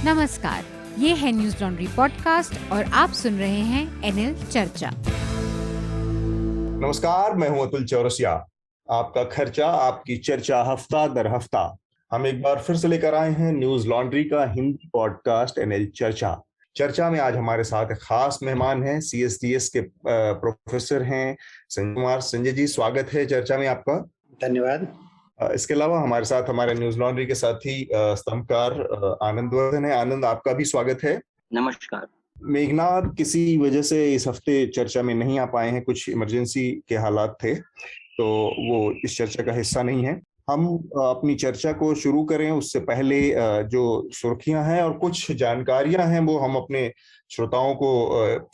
नमस्कार, ये है न्यूज लॉन्ड्री पॉडकास्ट और आप सुन रहे हैं एनएल चर्चा। नमस्कार, मैं हूं अतुल चौरसिया। आपका खर्चा आपकी चर्चा हफ्ता दर हफ्ता हम एक बार फिर से लेकर आए हैं न्यूज लॉन्ड्री का हिंदी पॉडकास्ट एनएल चर्चा। चर्चा में आज हमारे साथ एक खास मेहमान हैं, सीएसडीएस के प्रोफेसर हैं संजय कुमार। संजय जी, स्वागत है चर्चा में आपका। धन्यवाद। इसके अलावा हमारे साथ हमारे न्यूज लॉन्ड्री के साथी स्तंभकार आनंद वर्धन है। आनंद, आपका भी स्वागत है। नमस्कार। मेघनाथ किसी वजह से इस हफ्ते चर्चा में नहीं आ पाए हैं, कुछ इमरजेंसी के हालात थे, तो वो इस चर्चा का हिस्सा नहीं है। हम अपनी चर्चा को शुरू करें उससे पहले जो सुर्खियां हैं और कुछ जानकारियां हैं वो हम अपने श्रोताओं को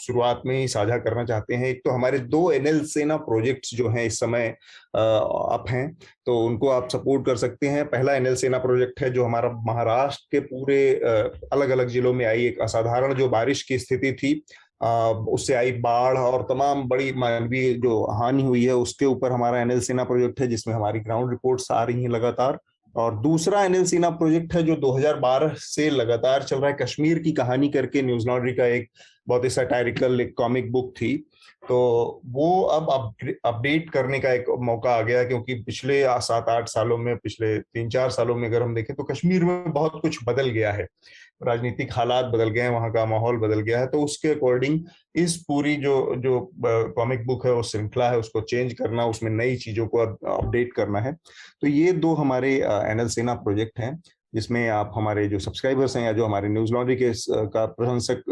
शुरुआत में ही साझा करना चाहते हैं। एक तो हमारे 2 एनएल सेना प्रोजेक्ट्स जो हैं इस समय अप हैं, तो उनको आप सपोर्ट कर सकते हैं। पहला एनएल सेना प्रोजेक्ट है जो हमारा महाराष्ट्र के पूरे अलग अलग जिलों में आई एक असाधारण जो बारिश की स्थिति थी, उससे आई बाढ़ और तमाम बड़ी मानवीय जो हानि हुई है, उसके ऊपर हमारा एनएल सेना प्रोजेक्ट है जिसमें हमारी ग्राउंड रिपोर्ट्स आ रही हैं लगातार। और दूसरा एनएल सेना प्रोजेक्ट है जो 2012 से लगातार चल रहा है, कश्मीर की कहानी करके न्यूज लॉन्ड्री का एक बहुत ही सैटारिकल एक कॉमिक बुक थी, तो वो अब अपडेट करने का एक मौका आ गया, क्योंकि पिछले 7-8 सालों में, पिछले 3-4 सालों में अगर हम देखें तो कश्मीर में बहुत कुछ बदल गया है, राजनीतिक हालात बदल गए हैं, वहां का माहौल बदल गया है। तो उसके अकॉर्डिंग इस पूरी जो जो कॉमिक बुक है, वो श्रृंखला है, उसको चेंज करना, उसमें नई चीजों को अपडेट करना है। तो ये 2 हमारे एनएल सेना प्रोजेक्ट हैं जिसमें आप हमारे जो सब्सक्राइबर्स हैं या जो हमारे न्यूज लॉन्ड्री के का प्रशंसक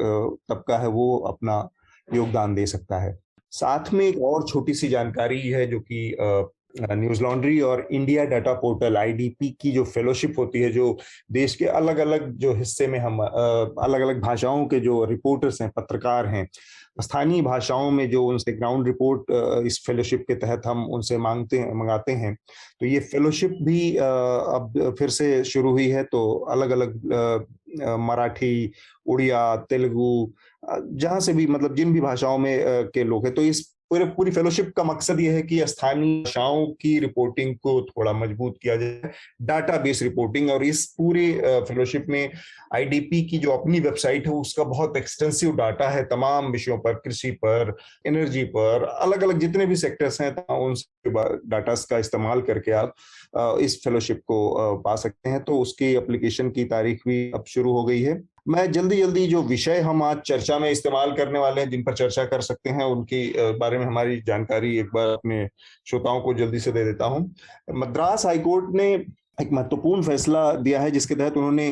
तबका है वो अपना योगदान दे सकता है। साथ में एक और छोटी सी जानकारी है जो कि न्यूज लॉन्ड्री और इंडिया डाटा पोर्टल आईडीपी की जो फेलोशिप होती है, जो देश के अलग अलग जो हिस्से में हम अलग अलग भाषाओं के जो रिपोर्टर्स हैं, पत्रकार हैं, स्थानीय भाषाओं में जो उनसे ग्राउंड रिपोर्ट इस फेलोशिप के तहत हम उनसे मंगाते हैं, तो ये फेलोशिप भी अब फिर से शुरू हुई है। तो अलग अलग मराठी, उड़िया, तेलुगु, जहां से भी, मतलब जिन भी भाषाओं में के लोग हैं, तो इस पूरी फेलोशिप का मकसद ये है कि स्थानीय भाषाओं की रिपोर्टिंग को थोड़ा मजबूत किया जाए, डाटाबेस रिपोर्टिंग। और इस पूरी फेलोशिप में आईडीपी की जो अपनी वेबसाइट है उसका बहुत एक्सटेंसिव डाटा है तमाम विषयों पर, कृषि पर, एनर्जी पर, अलग अलग जितने भी सेक्टर्स हैं उन डाटा का इस्तेमाल करके आप इस फेलोशिप को पा सकते हैं। तो उसकी एप्लीकेशन की तारीख भी अब शुरू हो गई है। मैं जल्दी जो विषय हम आज चर्चा में इस्तेमाल करने वाले हैं, जिन पर चर्चा कर सकते हैं, उनकी बारे में हमारी जानकारी एक बार अपने श्रोताओं को जल्दी से दे देता हूं। मद्रास हाईकोर्ट ने एक महत्वपूर्ण फैसला दिया है जिसके तहत उन्होंने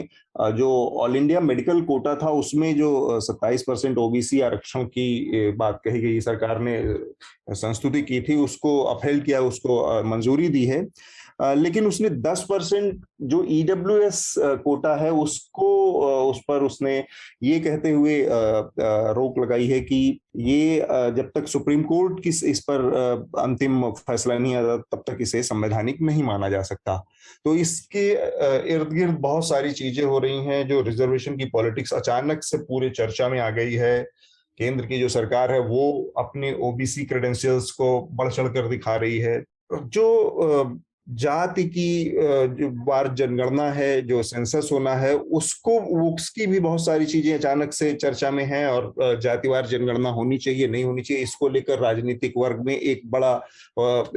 जो ऑल इंडिया मेडिकल कोटा था उसमें जो 27% ओबीसी आरक्षण की बात कही गई, सरकार ने संस्तुति की थी, उसको अपहेल किया, उसको मंजूरी दी है। लेकिन उसने 10% जो ईडब्ल्यूएस कोटा है उसको उस पर उसने ये कहते हुए रोक लगाई है कि ये जब तक सुप्रीम कोर्ट की इस पर अंतिम फैसला नहीं आता तब तक इसे संवैधानिक नहीं माना जा सकता। तो इसके इर्द गिर्द बहुत सारी चीजें हो रही हैं, जो रिजर्वेशन की पॉलिटिक्स अचानक से पूरे चर्चा में आ गई है। केंद्र की जो सरकार है वो अपने ओबीसी क्रेडेंशियल्स को बढ़ चढ़ कर दिखा रही है। जो जाति की जो बार जनगणना है, जो सेंसस होना है, उसकी भी बहुत सारी चीजें अचानक से चर्चा में हैं, और जातिवार जनगणना होनी चाहिए नहीं होनी चाहिए, इसको लेकर राजनीतिक वर्ग में एक बड़ा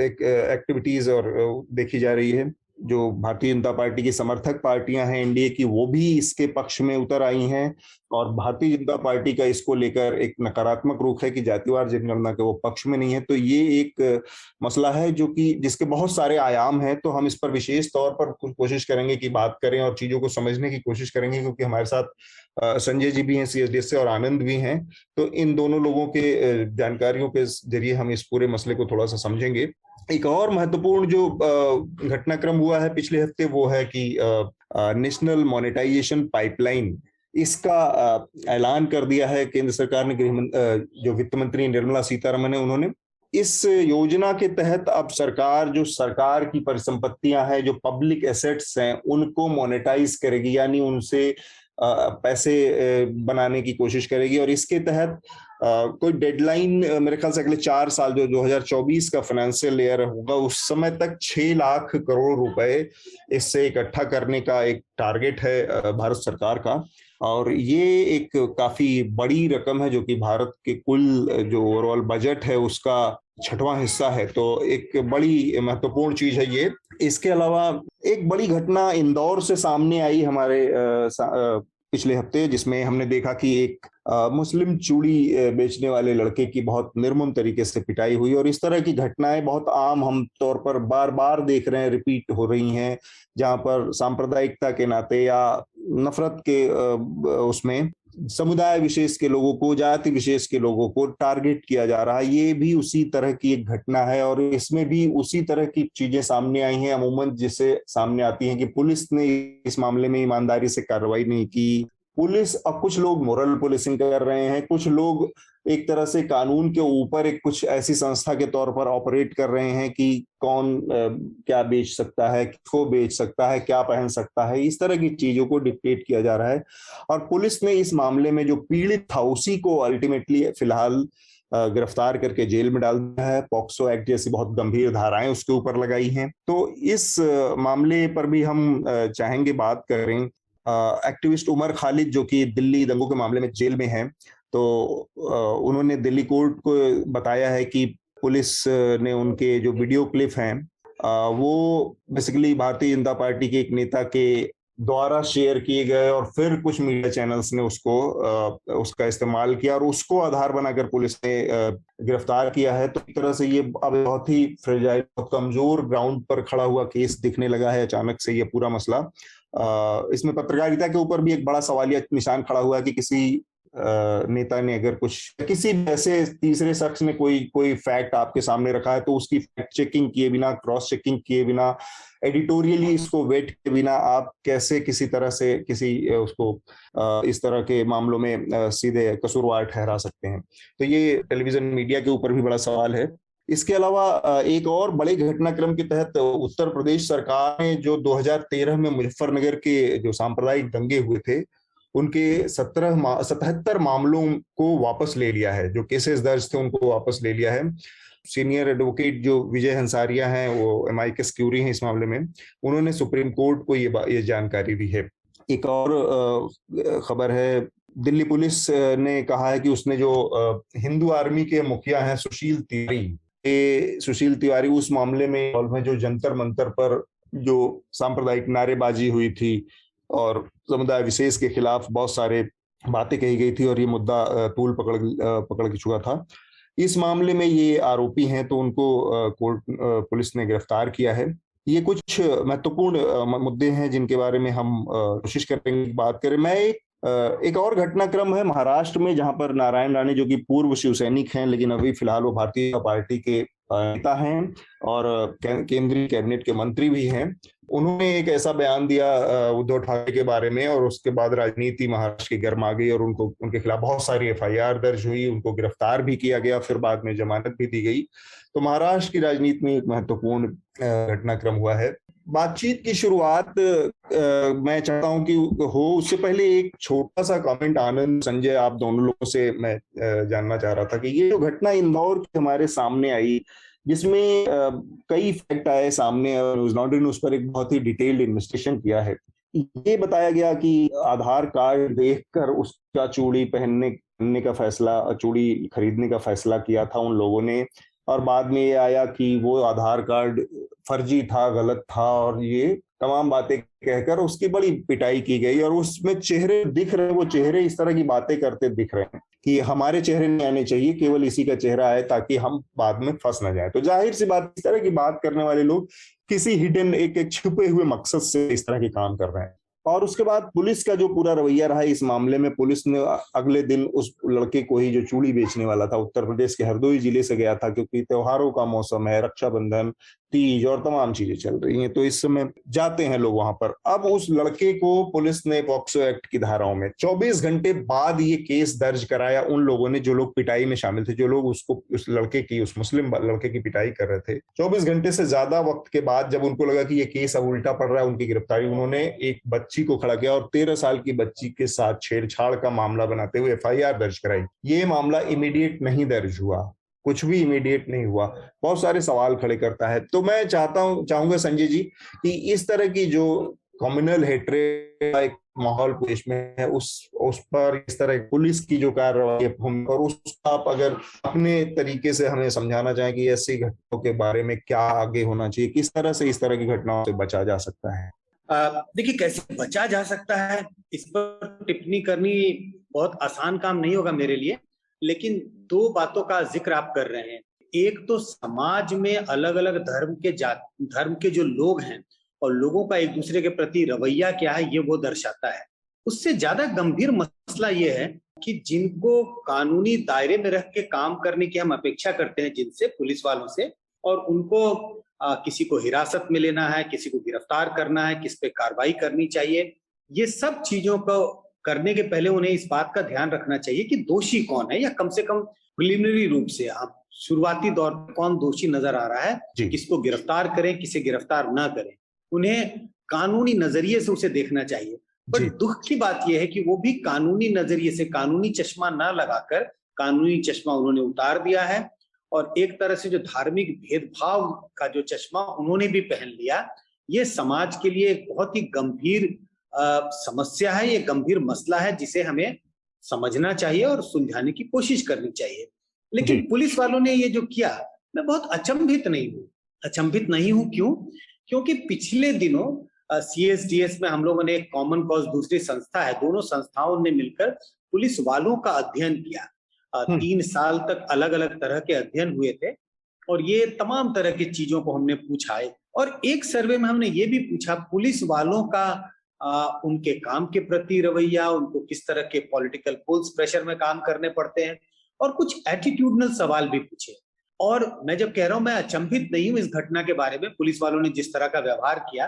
एक एक्टिविटीज और देखी जा रही है। जो भारतीय जनता पार्टी की समर्थक पार्टियां हैं एनडीए की, वो भी इसके पक्ष में उतर आई हैं, और भारतीय जनता पार्टी का इसको लेकर एक नकारात्मक रुख है कि जातिवार जनगणना के वो पक्ष में नहीं है। तो ये एक मसला है जो कि जिसके बहुत सारे आयाम हैं, तो हम इस पर विशेष तौर पर कोशिश करेंगे कि बात करें और चीजों को समझने की कोशिश करेंगे, क्योंकि हमारे साथ संजय जी भी हैं सीएसडीएस से और आनंद भी हैं। तो इन दोनों लोगों के जानकारियों के जरिए हम इस पूरे मसले को थोड़ा सा समझेंगे। एक और महत्वपूर्ण जो घटनाक्रम हुआ है पिछले हफ्ते, वो है कि नेशनल मॉनेटाइजेशन पाइपलाइन, इसका ऐलान कर दिया है केंद्र सरकार ने। जो वित्त मंत्री निर्मला सीतारमण है, उन्होंने इस योजना के तहत अब सरकार की परिसंपत्तियां हैं, जो पब्लिक एसेट्स हैं, उनको मोनेटाइज करेगी, यानी उनसे पैसे बनाने की कोशिश करेगी और इसके तहत कोई डेडलाइन मेरे ख्याल से अगले 4 साल जो 2024 का फाइनेंशियल ईयर होगा उस समय तक 6 लाख करोड़ रुपए इससे इकट्ठा करने का एक टारगेट है भारत सरकार का। और ये एक काफी बड़ी रकम है जो कि भारत के कुल जो ओवरऑल बजट है उसका 6वां हिस्सा है, तो एक बड़ी महत्वपूर्ण चीज है ये। इसके अलावा एक बड़ी घटना इंदौर से सामने आई हमारे पिछले हफ्ते, जिसमें हमने देखा कि एक मुस्लिम चूड़ी बेचने वाले लड़के की बहुत निर्मम तरीके से पिटाई हुई। और इस तरह की घटनाएं बहुत आम हम तौर पर बार बार देख रहे हैं, रिपीट हो रही हैं, जहां पर सांप्रदायिकता के नाते या नफरत के उसमें समुदाय विशेष के लोगों को, जाति विशेष के लोगों को टारगेट किया जा रहा है। ये भी उसी तरह की एक घटना है और इसमें भी उसी तरह की चीजें सामने आई हैं अमूमन, जिससे सामने आती हैं कि पुलिस ने इस मामले में ईमानदारी से कार्रवाई नहीं की। पुलिस, अब कुछ लोग मोरल पुलिसिंग कर रहे हैं, कुछ लोग एक तरह से कानून के ऊपर एक कुछ ऐसी संस्था के तौर पर ऑपरेट कर रहे हैं कि कौन क्या बेच सकता है, किसको बेच सकता है, क्या पहन सकता है, इस तरह की चीजों को डिक्टेट किया जा रहा है। और पुलिस ने इस मामले में जो पीड़ित था उसी को अल्टीमेटली फिलहाल गिरफ्तार करके जेल में डाल दिया है। पॉक्सो एक्ट जैसी बहुत गंभीर धाराएं उसके ऊपर लगाई हैं। तो इस मामले पर भी हम चाहेंगे बात करें। एक्टिविस्ट उमर खालिद जो कि दिल्ली दंगों के मामले में जेल में हैं, तो उन्होंने दिल्ली कोर्ट को बताया है कि पुलिस ने उनके जो वीडियो क्लिप हैं वो बेसिकली भारतीय जनता पार्टी के एक नेता के द्वारा शेयर किए गए और फिर कुछ मीडिया चैनल्स ने उसका इस्तेमाल किया और उसको आधार बनाकर पुलिस ने गिरफ्तार किया है। तो एक तरह से ये अब बहुत ही फ्रेजाइल, कमजोर ग्राउंड पर खड़ा हुआ केस दिखने लगा है अचानक से ये पूरा मसला। इसमें पत्रकारिता के ऊपर भी एक बड़ा सवालिया निशान खड़ा हुआ है कि किसी नेता ने अगर कुछ किसी ऐसे तीसरे शख्स ने कोई फैक्ट आपके सामने रखा है तो उसकी फैक्ट चेकिंग किए बिना, क्रॉस चेकिंग किए बिना, एडिटोरियली इसको वेट किए बिना आप कैसे किसी तरह से किसी उसको इस तरह के मामलों में सीधे कसूरवार ठहरा सकते हैं। तो ये टेलीविजन मीडिया के ऊपर भी बड़ा सवाल है। इसके अलावा एक और बड़े घटनाक्रम के तहत उत्तर प्रदेश सरकार ने जो 2013 में मुजफ्फरनगर के जो सांप्रदायिक दंगे हुए थे उनके 77 मामलों को वापस ले लिया है। जो केसेस दर्ज थे उनको वापस ले लिया है। सीनियर एडवोकेट जो विजय हंसारिया हैं, वो एमआईके क्यूरी हैं इस मामले में, उन्होंने सुप्रीम कोर्ट को ये जानकारी दी है। एक और खबर है, दिल्ली पुलिस ने कहा है कि उसने जो हिंदू आर्मी के मुखिया हैं सुशील तिवारी उस मामले में जो जंतर मंतर पर जो सांप्रदायिक नारेबाजी हुई थी और समुदाय विशेष के खिलाफ बहुत सारे बातें कही गई थी और ये मुद्दा तूल पकड़ के चुका था, इस मामले में ये आरोपी हैं, तो उनको पुलिस ने गिरफ्तार किया है। ये कुछ महत्वपूर्ण मुद्दे हैं जिनके बारे में हम कोशिश करेंगे बात करें। मैं एक और घटनाक्रम है महाराष्ट्र में, जहां पर नारायण राणे जो कि पूर्व शिवसैनिक हैं लेकिन अभी फिलहाल वो भारतीय जनता पार्टी के नेता हैं और केंद्रीय कैबिनेट के मंत्री भी हैं, उन्होंने एक ऐसा बयान दिया उद्धव ठाकरे के बारे में और उसके बाद राजनीति महाराष्ट्र की गर्म आ गई और उनके खिलाफ बहुत सारी एफआईआर दर्ज हुई, उनको गिरफ्तार भी किया गया, फिर बाद में जमानत भी दी गई। तो महाराष्ट्र की राजनीति में एक महत्वपूर्ण घटनाक्रम हुआ है। बातचीत की शुरुआत मैं चाहता हूं कि हो, उससे पहले एक छोटा सा कमेंट आनंद, संजय, आप दोनों लोगों से मैं जानना चाह रहा था कि ये जो घटना इंदौर की हमारे सामने आई, जिसमें कई फैक्ट आए सामने और न्यूज लॉन्ड्री ने उस पर एक बहुत ही डिटेल्ड इन्वेस्टिगेशन किया है। ये बताया गया कि आधार कार्ड देखकर उसका चूड़ी पहनने का फैसला, चूड़ी खरीदने का फैसला किया था उन लोगों ने, और बाद में ये आया कि वो आधार कार्ड फर्जी था, गलत था, और ये तमाम बातें कहकर उसकी बड़ी पिटाई की गई और उसमें चेहरे दिख रहे, वो चेहरे इस तरह की बातें करते दिख रहे हैं कि हमारे चेहरे नहीं आने चाहिए, केवल इसी का चेहरा आए ताकि हम बाद में फंस ना जाए। तो जाहिर सी बात, इस तरह की बात करने वाले लोग किसी हिडन एक छुपे हुए मकसद से इस तरह के काम कर रहे हैं। और उसके बाद पुलिस का जो पूरा रवैया रहा इस मामले में, पुलिस ने अगले दिन उस लड़के को ही जो चूड़ी बेचने वाला था, उत्तर प्रदेश के हरदोई जिले से गया था, क्योंकि त्योहारों का मौसम है, रक्षाबंधन, तीज और तमाम चीजें चल रही हैं, तो इस समय जाते हैं लोग वहां पर। अब उस लड़के को पुलिस ने पॉक्सो एक्ट की धाराओं में 24 घंटे बाद ये केस दर्ज कराया उन लोगों ने जो लोग पिटाई में शामिल थे, जो लोग उसको, उस लड़के की, उस मुस्लिम लड़के की पिटाई कर रहे थे। 24 घंटे से ज्यादा वक्त के बाद जब उनको लगा कि ये केस अब उल्टा पड़ रहा है, उनकी गिरफ्तारी, उन्होंने एक बच्ची को खड़ा किया और 13 साल की बच्ची के साथ छेड़छाड़ का मामला बनाते हुए FIR दर्ज कराई। ये मामला इमीडिएट नहीं दर्ज हुआ, कुछ भी इमीडिएट नहीं हुआ, बहुत सारे सवाल खड़े करता है। तो मैं चाहूंगा संजय जी कि इस तरह की जो कम्युनल हेट्रेड का एक माहौल देश में है, उस पर इस तरह पुलिस की जो कार्रवाई है, और उसका आप अगर अपने तरीके से हमें समझाना चाहें कि ऐसी घटनाओं के बारे में क्या आगे होना चाहिए, किस तरह से इस तरह की घटनाओं से बचा जा सकता है। देखिए, कैसे बचा जा सकता है, इस पर टिप्पणी करनी बहुत आसान काम नहीं होगा मेरे लिए, लेकिन दो बातों का जिक्र आप कर रहे हैं। एक तो समाज में अलग अलग धर्म के जो लोग हैं और लोगों का एक दूसरे के प्रति रवैया क्या है, ये वो दर्शाता है। उससे ज्यादा गंभीर मसला ये है कि जिनको कानूनी दायरे में रख के काम करने की हम अपेक्षा करते हैं जिनसे, पुलिस वालों से, और उनको किसी को हिरासत में लेना है, किसी को गिरफ्तार करना है, किस पे कार्रवाई करनी चाहिए, ये सब चीजों को करने के पहले उन्हें इस बात का ध्यान रखना चाहिए कि दोषी कौन है, या कम से कम प्रिलिमिनरी रूप से आप शुरुआती दौर पर कौन दोषी नजर आ रहा है, किसको गिरफ्तार करें, किसे गिरफ्तार ना करें, उन्हें कानूनी नजरिए से उसे देखना चाहिए। पर दुख की बात यह है कि वो भी कानूनी नजरिए से, कानूनी चश्मा ना लगाकर, कानूनी चश्मा उन्होंने उतार दिया है और एक तरह से जो धार्मिक भेदभाव का जो चश्मा उन्होंने भी पहन लिया। ये समाज के लिए एक बहुत ही गंभीर समस्या है, ये गंभीर मसला है जिसे हमें समझना चाहिए और सुलझाने की कोशिश करनी चाहिए। लेकिन पुलिस वालों ने ये जो किया, मैं बहुत अचंभित नहीं हूं। क्यों? क्योंकि पिछले दिनों CSDS में हम लोगों ने एक कॉमन कॉज दूसरी संस्था है, दोनों संस्थाओं ने मिलकर पुलिस वालों का अध्ययन किया। 3 साल तक अलग अलग तरह के अध्ययन हुए थे और ये तमाम तरह की चीजों को हमने पूछा है। और एक सर्वे में हमने ये भी पूछा पुलिस वालों का उनके काम के प्रति रवैया, उनको किस तरह के पॉलिटिकल पुल्स प्रेशर में काम करने पड़ते हैं, और कुछ एटीट्यूडनल सवाल भी पूछे। और मैं जब कह रहा हूं मैं अचंभित नहीं हूं इस घटना के बारे में, पुलिस वालों ने जिस तरह का व्यवहार किया,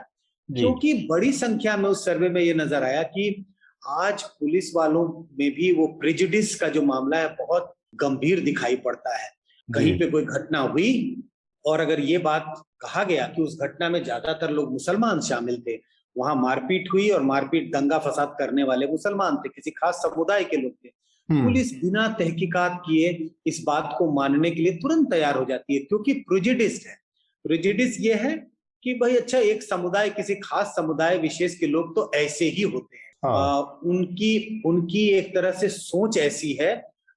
क्योंकि बड़ी संख्या में उस सर्वे में ये नजर आया कि आज पुलिस वालों में भी वो प्रेजुडिस का जो मामला है बहुत गंभीर दिखाई पड़ता है। कहीं पे कोई घटना हुई और अगर ये बात कहा गया कि उस घटना में ज्यादातर लोग मुसलमान शामिल थे, वहां मारपीट हुई और मारपीट दंगा फसाद करने वाले मुसलमान थे, किसी खास समुदाय के लोग थे, पुलिस बिना तहकीकात किए इस बात को मानने के लिए तुरंत तैयार हो जाती है, क्योंकि प्रेजुडिस है। प्रेजुडिस ये है कि भाई अच्छा, एक समुदाय, किसी खास समुदाय विशेष के लोग तो ऐसे ही होते हैं। उनकी एक तरह से सोच ऐसी है,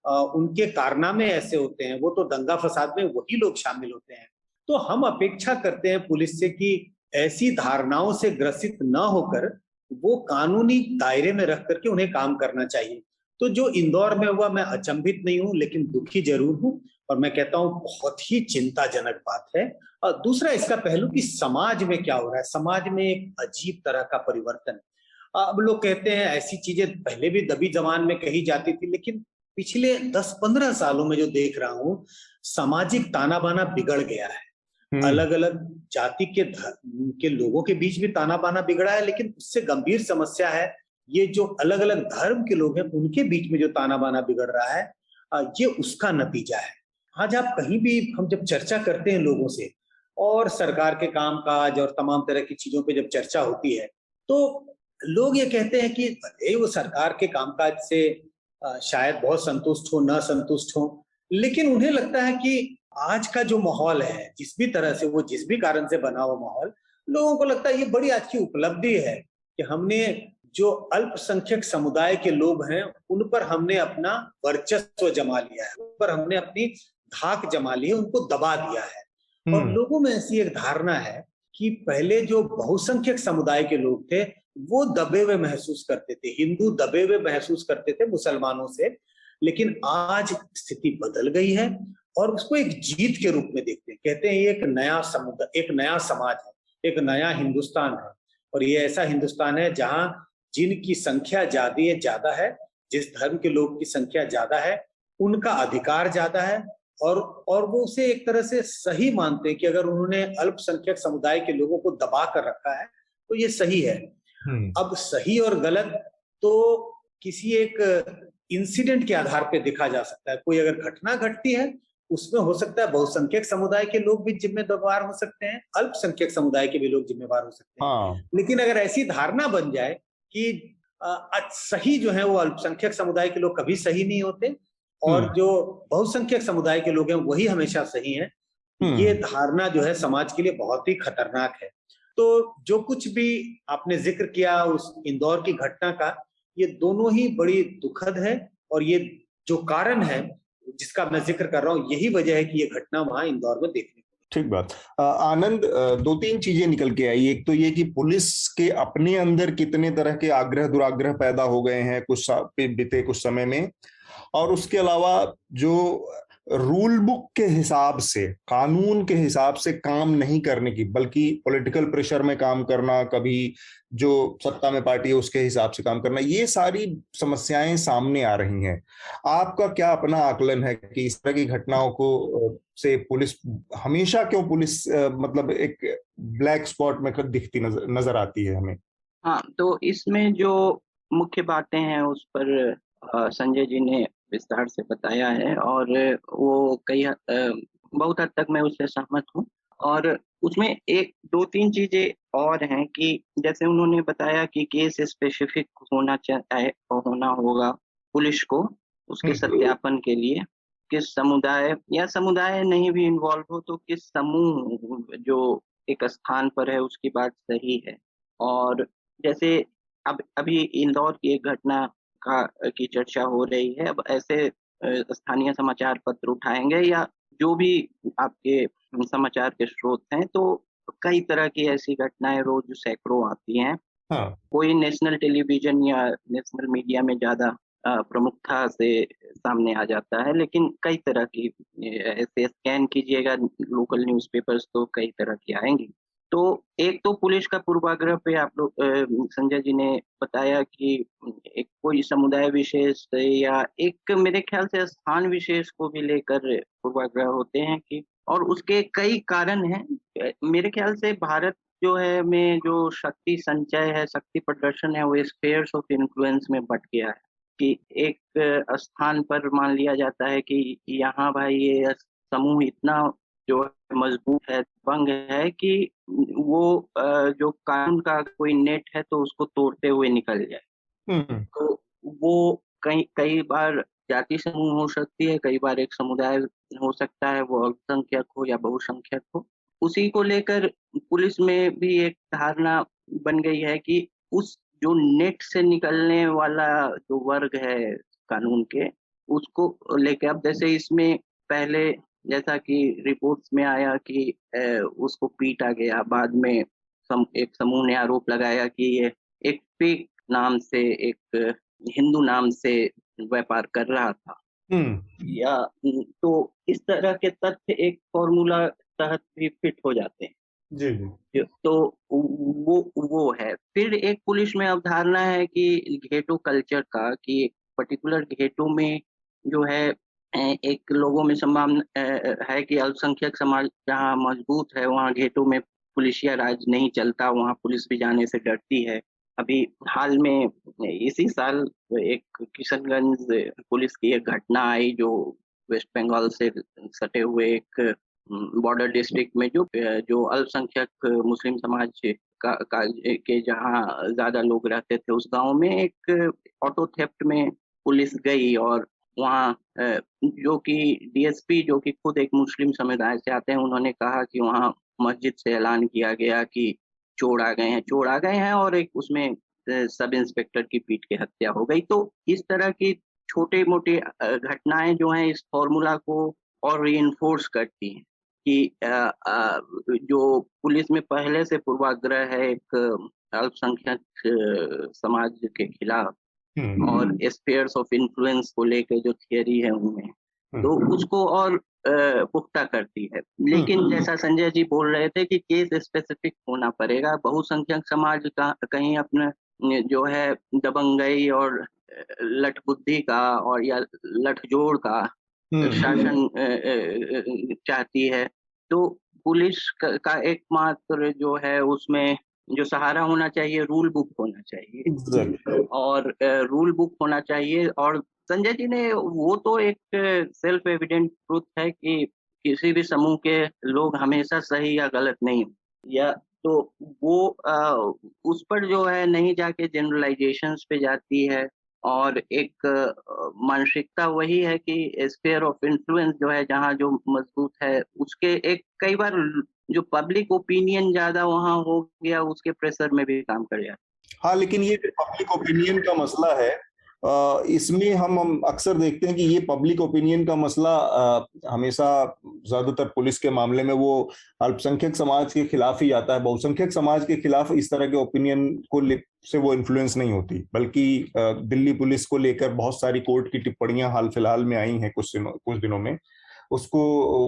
उनके कारनामे ऐसे होते हैं, वो तो दंगा फसाद में वही लोग शामिल होते हैं। तो हम अपेक्षा करते हैं पुलिस से कि ऐसी धारणाओं से ग्रसित न होकर वो कानूनी दायरे में रख करके उन्हें काम करना चाहिए। तो जो इंदौर में हुआ, मैं अचंभित नहीं हूं, लेकिन दुखी जरूर हूं, और मैं कहता हूं बहुत ही चिंताजनक बात है। और दूसरा इसका पहलू कि समाज में क्या हो रहा है, समाज में एक अजीब तरह का परिवर्तन। अब लोग कहते हैं ऐसी चीजें पहले भी दबी जबान में कही जाती थी, लेकिन पिछले 10-15 सालों में जो देख रहा हूं, सामाजिक ताना बाना बिगड़ गया है। अलग अलग जाति के लोगों के बीच भी ताना बाना बिगड़ा है, लेकिन उससे गंभीर समस्या है ये जो अलग अलग धर्म के लोग हैं उनके बीच में जो ताना बाना बिगड़ रहा है, ये उसका नतीजा है। आज आप कहीं भी, हम जब चर्चा करते हैं लोगों से और सरकार के कामकाज और तमाम तरह की चीजों पे जब चर्चा होती है, तो लोग ये कहते हैं कि वो सरकार के कामकाज से शायद बहुत संतुष्ट हो, ना संतुष्ट हो, लेकिन उन्हें लगता है कि आज का जो माहौल है, जिस भी तरह से वो, जिस भी कारण से बना हुआ माहौल, लोगों को लगता है ये बड़ी अच्छी उपलब्धि है कि हमने जो अल्पसंख्यक समुदाय के लोग हैं उन पर हमने अपना वर्चस्व जमा लिया है, उन पर हमने अपनी धाक जमा ली है, उनको दबा दिया है। और लोगों में ऐसी एक धारणा है कि पहले जो बहुसंख्यक समुदाय के लोग थे वो दबे हुए महसूस करते थे, हिंदू दबे हुए महसूस करते थे मुसलमानों से, लेकिन आज स्थिति बदल गई है और उसको एक जीत के रूप में देखते हैं। कहते हैं ये एक नया समुदाय, एक नया समाज है, एक नया हिंदुस्तान है, और ये ऐसा हिंदुस्तान है जहां जिनकी संख्या ज्यादा है, जिस धर्म के लोग की संख्या ज्यादा है, उनका अधिकार ज्यादा है और वो उसे एक तरह से सही मानते हैं कि अगर उन्होंने अल्पसंख्यक समुदाय के लोगों को दबा कर रखा है तो ये सही है। अब सही और गलत तो किसी एक इंसिडेंट के आधार पे देखा जा सकता है। कोई अगर घटना घटती है उसमें हो सकता है बहुसंख्यक समुदाय के लोग भी जिम्मेदार हो सकते हैं, अल्पसंख्यक समुदाय के भी लोग जिम्मेदार हो सकते हैं। लेकिन अगर ऐसी धारणा बन जाए कि सही जो है वो अल्पसंख्यक समुदाय के लोग कभी सही नहीं होते और जो बहुसंख्यक समुदाय के लोग हैं वही हमेशा सही हैं, ये धारणा जो है समाज के लिए बहुत ही खतरनाक है। तो जो कुछ भी आपने जिक्र किया उस इंदौर की घटना का, ये दोनों ही बड़ी दुखद है और ये जो कारण है जिसका मैं जिक्र कर रहा हूँ यही वजह है कि ये घटना वहां इंदौर में देखने को। ठीक बात। आनंद, दो तीन चीजें निकल के आई। एक तो ये कि पुलिस के अपने अंदर कितने तरह के आग्रह दुराग्रह पैदा हो गए हैं बीते कुछ समय में, और उसके अलावा जो रूल बुक के हिसाब से, कानून के हिसाब से काम नहीं करने की, बल्कि पॉलिटिकल प्रेशर में काम करना, कभी जो सत्ता में पार्टी है उसके हिसाब से काम करना, ये सारी समस्याएं सामने आ रही हैं। आपका क्या अपना आकलन है कि इस तरह की घटनाओं को से पुलिस हमेशा क्यों मतलब एक ब्लैक स्पॉट में दिखती नजर आती है हमें? हाँ, तो इसमें जो मुख्य बातें हैं उस पर संजय जी ने विस्तार से बताया है और वो बहुत हद तक मैं उससे सहमत हूँ। और उसमें एक दो तीन चीजें और हैं कि जैसे उन्होंने बताया कि केस स्पेसिफिक होना होगा पुलिस को उसके सत्यापन के लिए, किस समुदाय या समुदाय नहीं भी इन्वॉल्व हो तो किस समूह जो एक स्थान पर है उसकी बात सही है। और जैसे अभी इंदौर की एक घटना की चर्चा हो रही है, अब ऐसे स्थानीय समाचार पत्र उठाएंगे या जो भी आपके समाचार के स्रोत हैं तो कई तरह की ऐसी घटनाएं रोज सैकड़ों आती हैं। कोई नेशनल टेलीविजन या नेशनल मीडिया में ज्यादा प्रमुखता से सामने आ जाता है, लेकिन कई तरह की ऐसे स्कैन कीजिएगा लोकल न्यूज़पेपर्स तो कई तरह की आएंगी। तो एक तो पुलिस का पूर्वाग्रह पे आप लोग संजय जी ने बताया कि एक कोई समुदाय विशेष या एक मेरे ख्याल से स्थान विशेष को भी लेकर पूर्वाग्रह होते हैं कि, और उसके कई कारण हैं। मेरे ख्याल से भारत जो है में जो शक्ति संचय है, शक्ति प्रदर्शन है, वो स्फीयर्स ऑफ इन्फ्लुएंस में बट गया है कि एक स्थान पर मान लिया जाता है कि यहाँ भाई ये समूह इतना जो मजबूत है, दबंग है कि वो जो कानून का कोई नेट है तो उसको तोड़ते हुए निकल जाए। तो वो कई बार जाति समूह हो सकती है, कई बार एक समुदाय हो सकता है, वो अल्पसंख्यक हो या बहुसंख्यक हो। उसी को लेकर पुलिस में भी एक धारणा बन गई है कि उस जो नेट से निकलने वाला जो वर्ग है कानून के, उसको लेकर अब जैसे इसमें पहले जैसा कि रिपोर्ट्स में आया कि उसको पीटा गया, बाद में एक समूह ने आरोप लगाया कि ये एक फेक नाम से, एक हिंदू नाम से व्यापार कर रहा था। या तो इस तरह के तथ्य एक फॉर्मूला तहत भी फिट हो जाते हैं। जी। तो वो है। फिर एक पुलिस में अवधारणा है कि घेटो कल्चर का, कि एक पर्टिकुलर घेटो में जो है एक लोगों में संभावना है कि अल्पसंख्यक समाज जहाँ मजबूत है वहाँ घेटो में पुलिसिया राज नहीं चलता, वहाँ पुलिस भी जाने से डरती है। अभी हाल में इसी साल एक किशनगंज पुलिस की एक घटना आई जो वेस्ट बंगाल से सटे हुए एक बॉर्डर डिस्ट्रिक्ट में जो अल्पसंख्यक मुस्लिम समाज के जहाँ ज्यादा लोग रहते थे उस गांव में एक ऑटो थेफ्ट में पुलिस गई और वहाँ जो कि डीएसपी जो कि खुद एक मुस्लिम समुदाय से आते हैं, उन्होंने कहा कि वहाँ मस्जिद से ऐलान किया गया कि चोर आ गए हैं और एक उसमें सब इंस्पेक्टर की पीट के हत्या हो गई। तो इस तरह की छोटे मोटे घटनाएं जो हैं इस फॉर्मूला को और रीइंफोर्स करती हैं कि जो पुलिस में पहले से पूर्वाग्रह है एक अल्पसंख्यक समाज के खिलाफ और स्फीयर्स ऑफ इन्फ्लुएंस को लेकर जो थियरी है उनमें, तो उसको और पुख्ता करती है। लेकिन जैसा संजय जी बोल रहे थे कि केस स्पेसिफिक होना पड़ेगा। बहुसंख्यक समाज का कहीं अपना जो है दबंगई और लठ बुद्धि का और या लठ जोड़ का शासन चाहती है। तो पुलिस का एकमात्र जो है उसमें जो सहारा होना चाहिए, रूल बुक होना चाहिए। Exactly. और रूल बुक होना चाहिए। और संजय जी ने वो तो एक सेल्फ एविडेंट ट्रुथ है कि किसी भी समूह के लोग हमेशा सही या गलत नहीं, या तो वो उस पर जो है नहीं जाके जनरलाइजेशंस पे जाती है। और एक मानसिकता वही है कि स्फीयर ऑफ इन्फ्लुएंस जो है जहाँ जो मजबूत है उसके एक कई बार जो पब्लिक ओपिनियन ज्यादा वहाँ हो गया, उसके प्रेशर में भी काम कर जाता। हाँ, लेकिन ये जो पब्लिक ओपिनियन का मसला है, इसमें हम अक्सर देखते हैं कि ये पब्लिक ओपिनियन का मसला हमेशा ज्यादातर पुलिस के मामले में वो अल्पसंख्यक समाज के खिलाफ ही आता है। बहुसंख्यक समाज के खिलाफ इस तरह के ओपिनियन को से वो इन्फ्लुएंस नहीं होती, बल्कि दिल्ली पुलिस को लेकर बहुत सारी कोर्ट की टिप्पणियां हाल फिलहाल में आई हैं कुछ दिनों में, उसको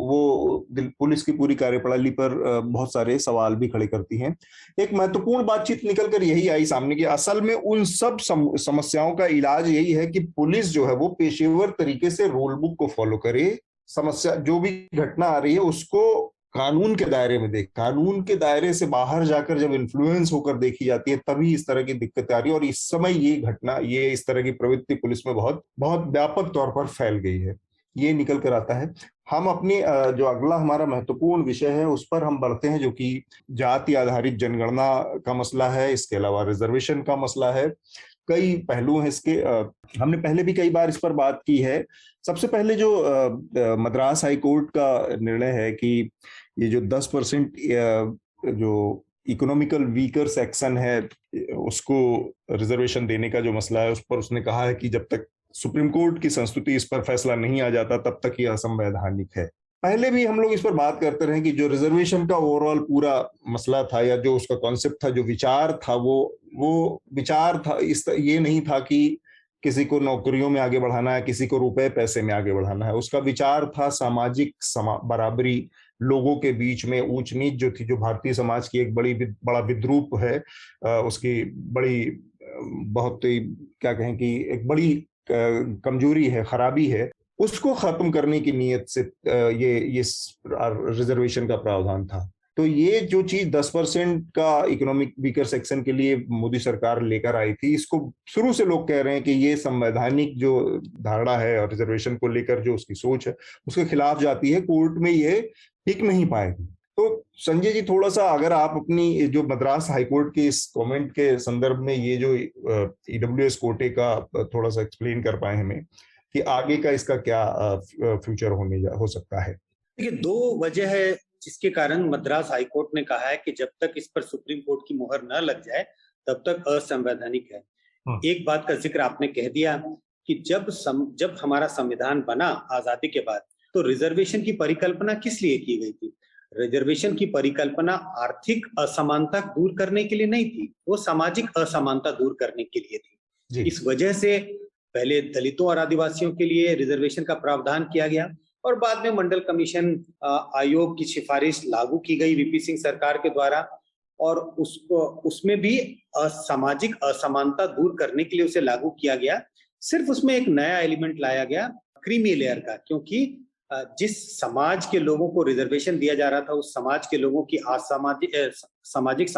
वो पुलिस की पूरी कार्यप्रणाली पर बहुत सारे सवाल भी खड़े करती हैं। एक महत्वपूर्ण बातचीत निकलकर यही आई सामने कि असल में उन सब समस्याओं का इलाज यही है कि पुलिस जो है वो पेशेवर तरीके से रूल बुक को फॉलो करे। समस्या जो भी घटना आ रही है उसको कानून के दायरे में देख, कानून के दायरे से बाहर जाकर जब इन्फ्लुएंस होकर देखी जाती है तभी इस तरह की दिक्कतें आ रही है। और इस समय ये घटना, ये इस तरह की प्रवृत्ति पुलिस में बहुत बहुत व्यापक तौर पर फैल गई है, ये निकल कर आता है। हम अपने जो अगला हमारा महत्वपूर्ण विषय है उस पर हम बढ़ते हैं, जो कि जाति आधारित जनगणना का मसला है। इसके अलावा रिजर्वेशन का मसला है। कई पहलू हैं इसके, हमने पहले भी कई बार इस पर बात की है। सबसे पहले जो मद्रास हाई कोर्ट का निर्णय है कि ये जो 10% जो इकोनॉमिकल वीकर सेक्शन है उसको रिजर्वेशन देने का जो मसला है, उस पर उसने कहा है कि जब तक सुप्रीम कोर्ट की संस्तुति इस पर फैसला नहीं आ जाता तब तक ये असंवैधानिक है। पहले भी हम लोग इस पर बात करते रहे कि जो रिजर्वेशन का ओवरऑल पूरा मसला था या जो उसका कॉन्सेप्ट था, जो विचार था, वो विचार था ये नहीं था कि किसी को नौकरियों में आगे बढ़ाना है, किसी को रुपए पैसे में आगे बढ़ाना है। उसका विचार था सामाजिक बराबरी, लोगों के बीच में ऊंच नीच जो थी, जो भारतीय समाज की एक बड़ा विद्रूप है, उसकी बड़ी बहुत ही क्या कहें कि एक बड़ी कमजोरी है, खराबी है, उसको खत्म करने की नीयत से ये रिजर्वेशन का प्रावधान था। तो ये जो चीज 10% का इकोनॉमिक वीकर सेक्शन के लिए मोदी सरकार लेकर आई थी, इसको शुरू से लोग कह रहे हैं कि ये संवैधानिक जो धारणा है और रिजर्वेशन को लेकर जो उसकी सोच है उसके खिलाफ जाती है, कोर्ट में ये टिक नहीं पाएगी। तो संजय जी, थोड़ा सा अगर आप अपनी जो मद्रास हाईकोर्ट के इस कमेंट के संदर्भ में ये जो ईडब्ल्यूएस कोटे का थोड़ा सा एक्सप्लेन कर पाए हमें कि आगे का इसका क्या फ्यूचर हो सकता है। देखिए, दो वजह है जिसके कारण मद्रास हाईकोर्ट ने कहा है कि जब तक इस पर सुप्रीम कोर्ट की मुहर न लग जाए तब तक असंवैधानिक है। एक बात का जिक्र आपने कह दिया कि जब हमारा संविधान बना आजादी के बाद, तो रिजर्वेशन की परिकल्पना किस लिए की गई थी? रिजर्वेशन की परिकल्पना आर्थिक असमानता दूर करने के लिए नहीं थी, वो सामाजिक असमानता दूर करने के लिए थी। इस वजह से पहले दलितों और आदिवासियों के लिए रिजर्वेशन का प्रावधान किया गया और बाद में मंडल कमीशन आयोग की सिफारिश लागू की गई वीपी सिंह सरकार के द्वारा, और उसमें भी सामाजिक असमानता दूर करने के लिए उसे लागू किया गया। सिर्फ उसमें एक नया एलिमेंट लाया गया, क्रीमी लेयर का, क्योंकि जिस समाज के लोगों को रिजर्वेशन दिया जा रहा था उस समाज के लोगों की सामाजिक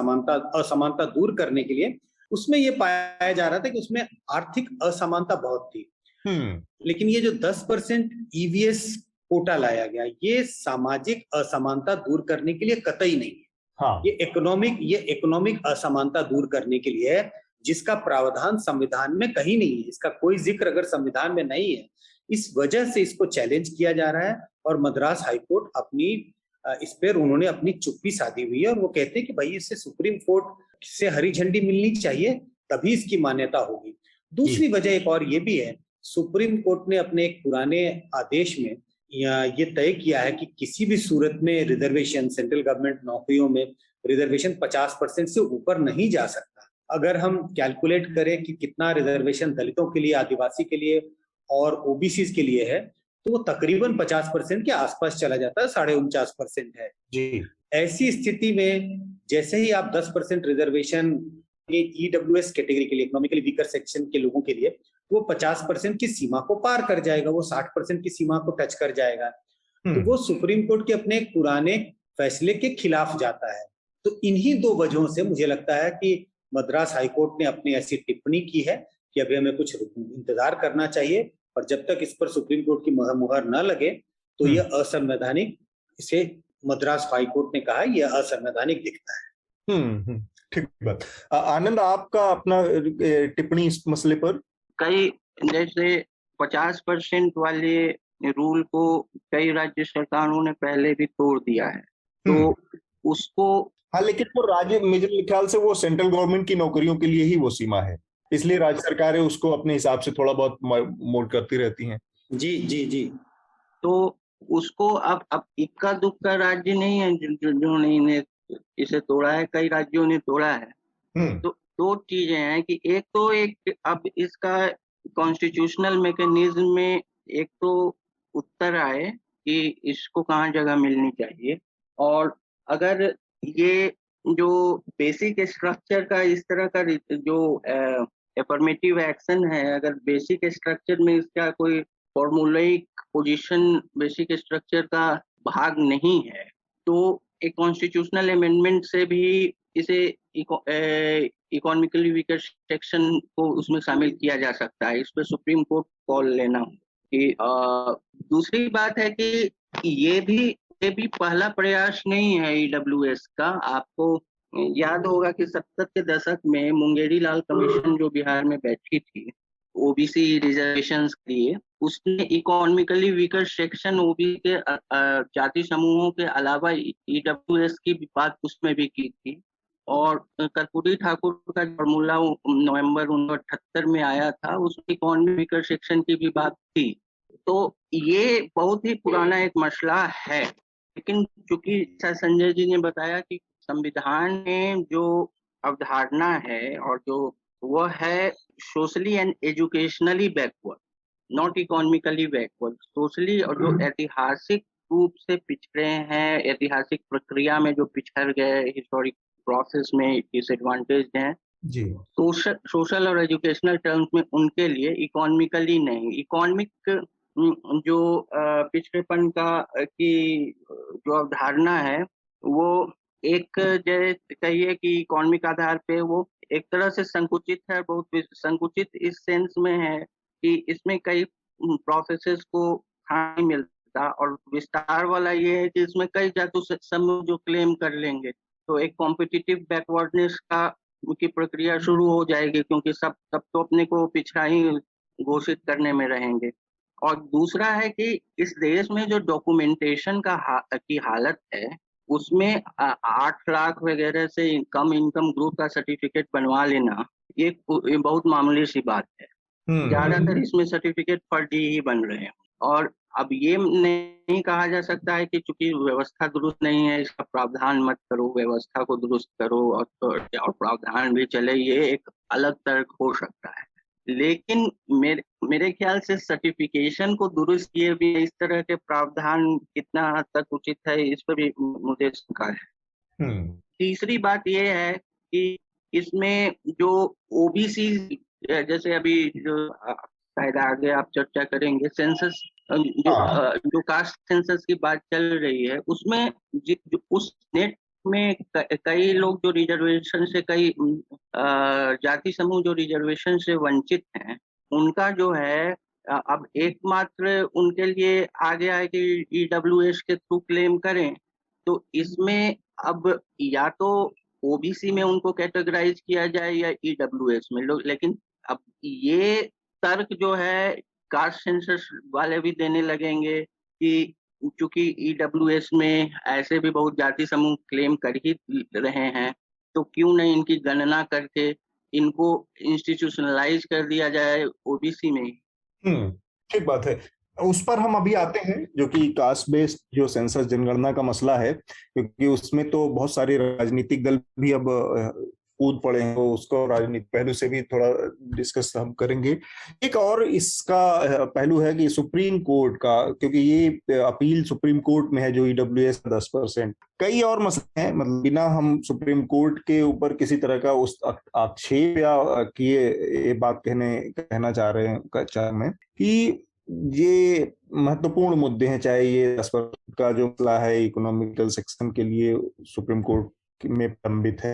असमानता दूर करने के लिए उसमें ये पाया जा रहा था कि उसमें आर्थिक असमानता बहुत थी। लेकिन ये जो 10% ईवीएस कोटा लाया गया, ये सामाजिक असमानता दूर करने के लिए कतई नहीं है। हाँ। ये इकोनॉमिक असमानता दूर करने के लिए है, जिसका प्रावधान संविधान में कहीं नहीं है, इसका कोई जिक्र अगर संविधान में नहीं है, इस वजह से इसको चैलेंज किया जा रहा है। और मद्रास हाईकोर्ट इस पर उन्होंने अपनी चुप्पी साधी हुई है और वो कहते हैं कि भाई इससे सुप्रीम कोर्ट से हरी झंडी मिलनी चाहिए, तभी इसकी मान्यता होगी। दूसरी वजह एक और ये भी है, सुप्रीम कोर्ट ने अपने एक पुराने आदेश में ये तय किया है कि किसी भी सूरत में रिजर्वेशन, सेंट्रल गवर्नमेंट नौकरियों में रिजर्वेशन 50% से ऊपर नहीं जा सकता। अगर हम कैलकुलेट करें कि कितना रिजर्वेशन दलितों के लिए, आदिवासी के लिए और ओबीसी के लिए है, तो वो तकरीबन 50% के आसपास चला जाता है, 49.5% है जी। ऐसी स्थिति में जैसे ही आप 10% रिजर्वेशन ईडब्ल्यूएस कैटेगरी के लिए, इकोनॉमिकली वीकर सेक्शन के लोगों के लिए वो 50% की सीमा को पार कर जाएगा, वो 60% की सीमा को टच कर जाएगा। तो वो सुप्रीम कोर्ट के अपने पुराने फैसले के खिलाफ जाता है। तो इन्हीं दो वजहों से मुझे लगता है कि मद्रास हाईकोर्ट ने अपनी ऐसी टिप्पणी की है कि अभी हमें कुछ इंतजार करना चाहिए, और जब तक इस पर सुप्रीम कोर्ट की मुहर न लगे तो यह असंवैधानिक, इसे मद्रास हाईकोर्ट ने कहा यह असंवैधानिक दिखता है। ठीक बात। आनंद, आपका अपना टिप्पणी इस मसले पर? कई जैसे 50% वाले रूल को कई राज्य सरकारों ने पहले भी तोड़ दिया है, तो उसको हाँ, लेकिन वो राज्य, मेरे ख्याल से वो सेंट्रल गवर्नमेंट की नौकरियों के लिए ही वो सीमा है, इसलिए राज्य सरकारें उसको अपने हिसाब से थोड़ा बहुत मोड़ करती रहती हैं। जी जी जी। तो उसको अब इक्का दुक्का राज्य नहीं है जो ने इसे तोड़ा है, कई राज्यों ने तोड़ा है। तो दो चीजें हैं कि एक तो अब इसका कॉन्स्टिट्यूशनल मैकेनिज्म में एक तो उत्तर आए कि इसको कहाँ जगह मिलनी चाहिए, और अगर ये जो बेसिक स्ट्रक्चर का इस तरह का जो एफर्मेटिव एक्शन है, अगर बेसिक स्ट्रक्चर में इसका कोई फॉर्मूलाइक पोजीशन बेसिक स्ट्रक्चर का भाग नहीं है, तो एक कॉन्स्टिट्यूशनल अमेंडमेंट से भी इसे इकोनॉमिकली वीकर सेक्शन को उसमें शामिल किया जा सकता है। इस पर सुप्रीम कोर्ट कॉल लेना कि दूसरी बात है कि ये भी पहला प्रयास नहीं है ईडब्ल्यूएस का। आपको याद होगा कि 70 के दशक में मुंगेरी लाल कमीशन जो बिहार में बैठी थी ओबीसी रिजर्वेशंस के लिए, उसने इकोनॉमिकली वीकर सेक्शन ओबीसी के जाति समूहों के अलावा ईडब्ल्यूएस की बात उसमें भी की थी, और कर्पूरी ठाकुर का फॉर्मूला नवंबर 1978 में आया था, उसमें इकोनॉमिक वीकर सेक्शन की भी बात थी। तो ये बहुत ही पुराना एक मसला है, लेकिन चूंकि संजय जी ने बताया कि संविधान में जो अवधारणा है और जो वह है socially and educationally backward, not economically backward, socially, और जो ऐतिहासिक रूप से पिछड़े हैं, ऐतिहासिक प्रक्रिया में जो पिछड़ गए, हिस्टोरिक प्रोसेस में डिसएडवांटेज हैं जी, सोशल और एजुकेशनल टर्म्स में, उनके लिए इकोनॉमिकली नहीं। इकोनॉमिक जो पिछड़ेपन की जो अवधारणा है वो एक जैसे कहिए कि इकोनॉमिक आधार पे वो एक तरह से संकुचित है, बहुत संकुचित इस सेंस में है कि इसमें कई प्रोसेसेस को नहीं मिलता, और विस्तार वाला ये है कि इसमें कई जातु समूह जो क्लेम कर लेंगे, तो एक कॉम्पिटिटिव बैकवर्डनेस की प्रक्रिया शुरू हो जाएगी, क्योंकि सब तो अपने को पिछड़ा ही घोषित करने में रहेंगे। और दूसरा है कि इस देश में जो डॉक्यूमेंटेशन की हालत है, उसमें 8 लाख वगैरह से कम इनकम ग्रुप का सर्टिफिकेट बनवा लेना ये बहुत मामूली सी बात है। ज्यादातर इसमें सर्टिफिकेट फर्जी ही बन रहे हैं, और अब ये नहीं कहा जा सकता है कि चूंकि व्यवस्था दुरुस्त नहीं है इसका प्रावधान मत करो, व्यवस्था को दुरुस्त करो और प्रावधान भी चले, ये एक अलग तर्क हो सकता है। लेकिन मेरे ख्याल से सर्टिफिकेशन को दुरुस्त किए भी इस तरह के प्रावधान कितना हद तक उचित है, इस पर भी मुझे शंका है। तीसरी बात यह है कि इसमें जो ओबीसी, जैसे अभी जो शायद आगे आप चर्चा करेंगे, सेंसस जो कास्ट सेंसस की बात चल रही है, उसमें उस नेट में कई लोग जो रिजर्वेशन से, कई जाति समूह जो रिजर्वेशन से वंचित हैं, उनका जो है अब एकमात्र उनके लिए आ गया है कि ईडब्ल्यूएस के थ्रू क्लेम करें। तो इसमें अब या तो ओबीसी में उनको कैटेगराइज किया जाए या ईडब्ल्यूएस में, लेकिन अब ये तर्क जो है कास्ट सेंसस वाले भी देने लगेंगे कि चूंकि ईडब्ल्यूएस में ऐसे भी बहुत जाति समूह क्लेम कर ही रहे हैं, तो क्यों नहीं इनकी गणना करके इनको इंस्टीट्यूशनलाइज कर दिया जाए ओबीसी में। ठीक बात है, उस पर हम अभी आते हैं, जो कि कास्ट बेस्ड जो सेंसस जनगणना का मसला है, क्योंकि उसमें तो बहुत सारे राजनीतिक दल भी अब कूद पड़े हैं, तो उसको राजनीतिक पहलू से भी थोड़ा डिस्कस हम करेंगे। एक और इसका पहलू है कि सुप्रीम कोर्ट का, क्योंकि ये अपील सुप्रीम कोर्ट में है जो ईडब्ल्यूएस 10%, कई और मसले हैं, मतलब बिना हम सुप्रीम कोर्ट के ऊपर किसी तरह का उस आक्षेप या किए ये बात कहना चाह रहे हैं चाह में कि ये महत्वपूर्ण मुद्दे हैं, चाहे ये 10% का जो मसला है इकोनॉमिकल सेक्शन के लिए सुप्रीम कोर्ट में लंबित है,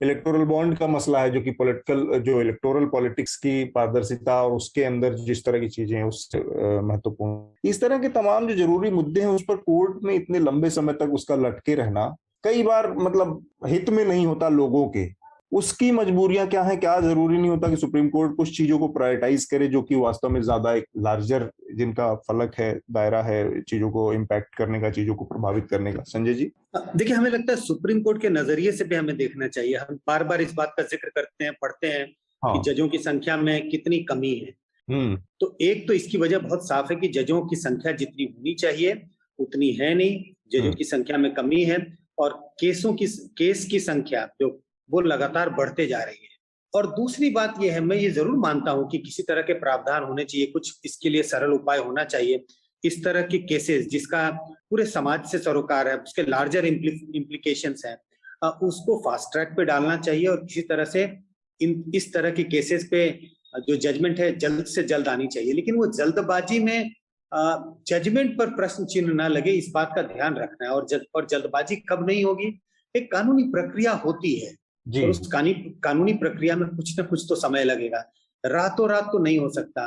इलेक्टोरल बॉन्ड का मसला है जो कि इलेक्टोरल पॉलिटिक्स की पारदर्शिता और उसके अंदर जिस तरह की चीजें हैं उससे महत्वपूर्ण, इस तरह के तमाम जो जरूरी मुद्दे हैं उस पर कोर्ट में इतने लंबे समय तक उसका लटके रहना कई बार मतलब हित में नहीं होता लोगों के। उसकी मजबूरियां क्या है? क्या जरूरी नहीं होता कि सुप्रीम कोर्ट कुछ चीजों को प्रायोरिटाइज करे जो कि वास्तव में ज्यादा एक लार्जर, जिनका फलक है, दायरा है, चीजों को इम्पैक्ट करने का, चीजों को प्रभावित करने का? संजय जी। देखिए, हमें लगता है सुप्रीम कोर्ट के नजरिए से भी हमें देखना चाहिए। हम बार बार इस बात का जिक्र करते हैं, पढ़ते हैं कि जजों की संख्या में कितनी कमी है। तो एक तो इसकी वजह बहुत साफ है कि जजों की संख्या जितनी होनी चाहिए उतनी है नहीं, जजों की संख्या में कमी है, और केस की संख्या जो वो लगातार बढ़ते जा रही है। और दूसरी बात यह है, मैं ये जरूर मानता हूं कि किसी तरह के प्रावधान होने चाहिए, कुछ इसके लिए सरल उपाय होना चाहिए। इस तरह के केसेस जिसका पूरे समाज से सरोकार है, उसके लार्जर इम्प्लीकेशंस हैं, उसको फास्ट ट्रैक पे डालना चाहिए और किसी तरह से इस तरह के केसेस पे जो जजमेंट है जल्द से जल्द आनी चाहिए। लेकिन वो जल्दबाजी में जजमेंट पर प्रश्न चिन्ह ना लगे, इस बात का ध्यान रखना है। और जल्दबाजी कब नहीं होगी? एक कानूनी प्रक्रिया होती है और उस कानूनी प्रक्रिया में कुछ ना कुछ तो समय लगेगा, रातों रात तो नहीं हो सकता।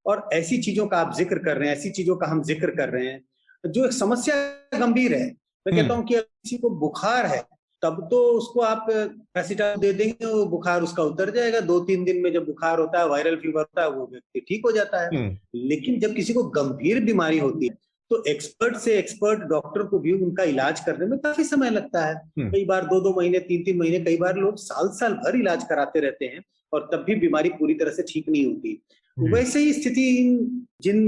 और ऐसी चीजों का आप जिक्र कर रहे हैं, ऐसी चीजों का हम जिक्र कर रहे हैं जो एक समस्या गंभीर है। मैं कहता हूं कि किसी को बुखार है तब तो उसको आप पैरासिटामोल दे देंगे, वो बुखार उसका उतर जाएगा। 2-3 दिन में जब बुखार होता है, वायरल फीवर होता है, वो व्यक्ति ठीक हो जाता है। लेकिन जब किसी को गंभीर बीमारी होती है तो एक्सपर्ट डॉक्टर को भी उनका इलाज करने में काफी समय लगता है। कई बार 2-2 महीने, 3-3 महीने, कई बार लोग साल भर इलाज कराते रहते हैं और तब भी बीमारी पूरी तरह से ठीक नहीं होती। वैसे ही स्थिति जिन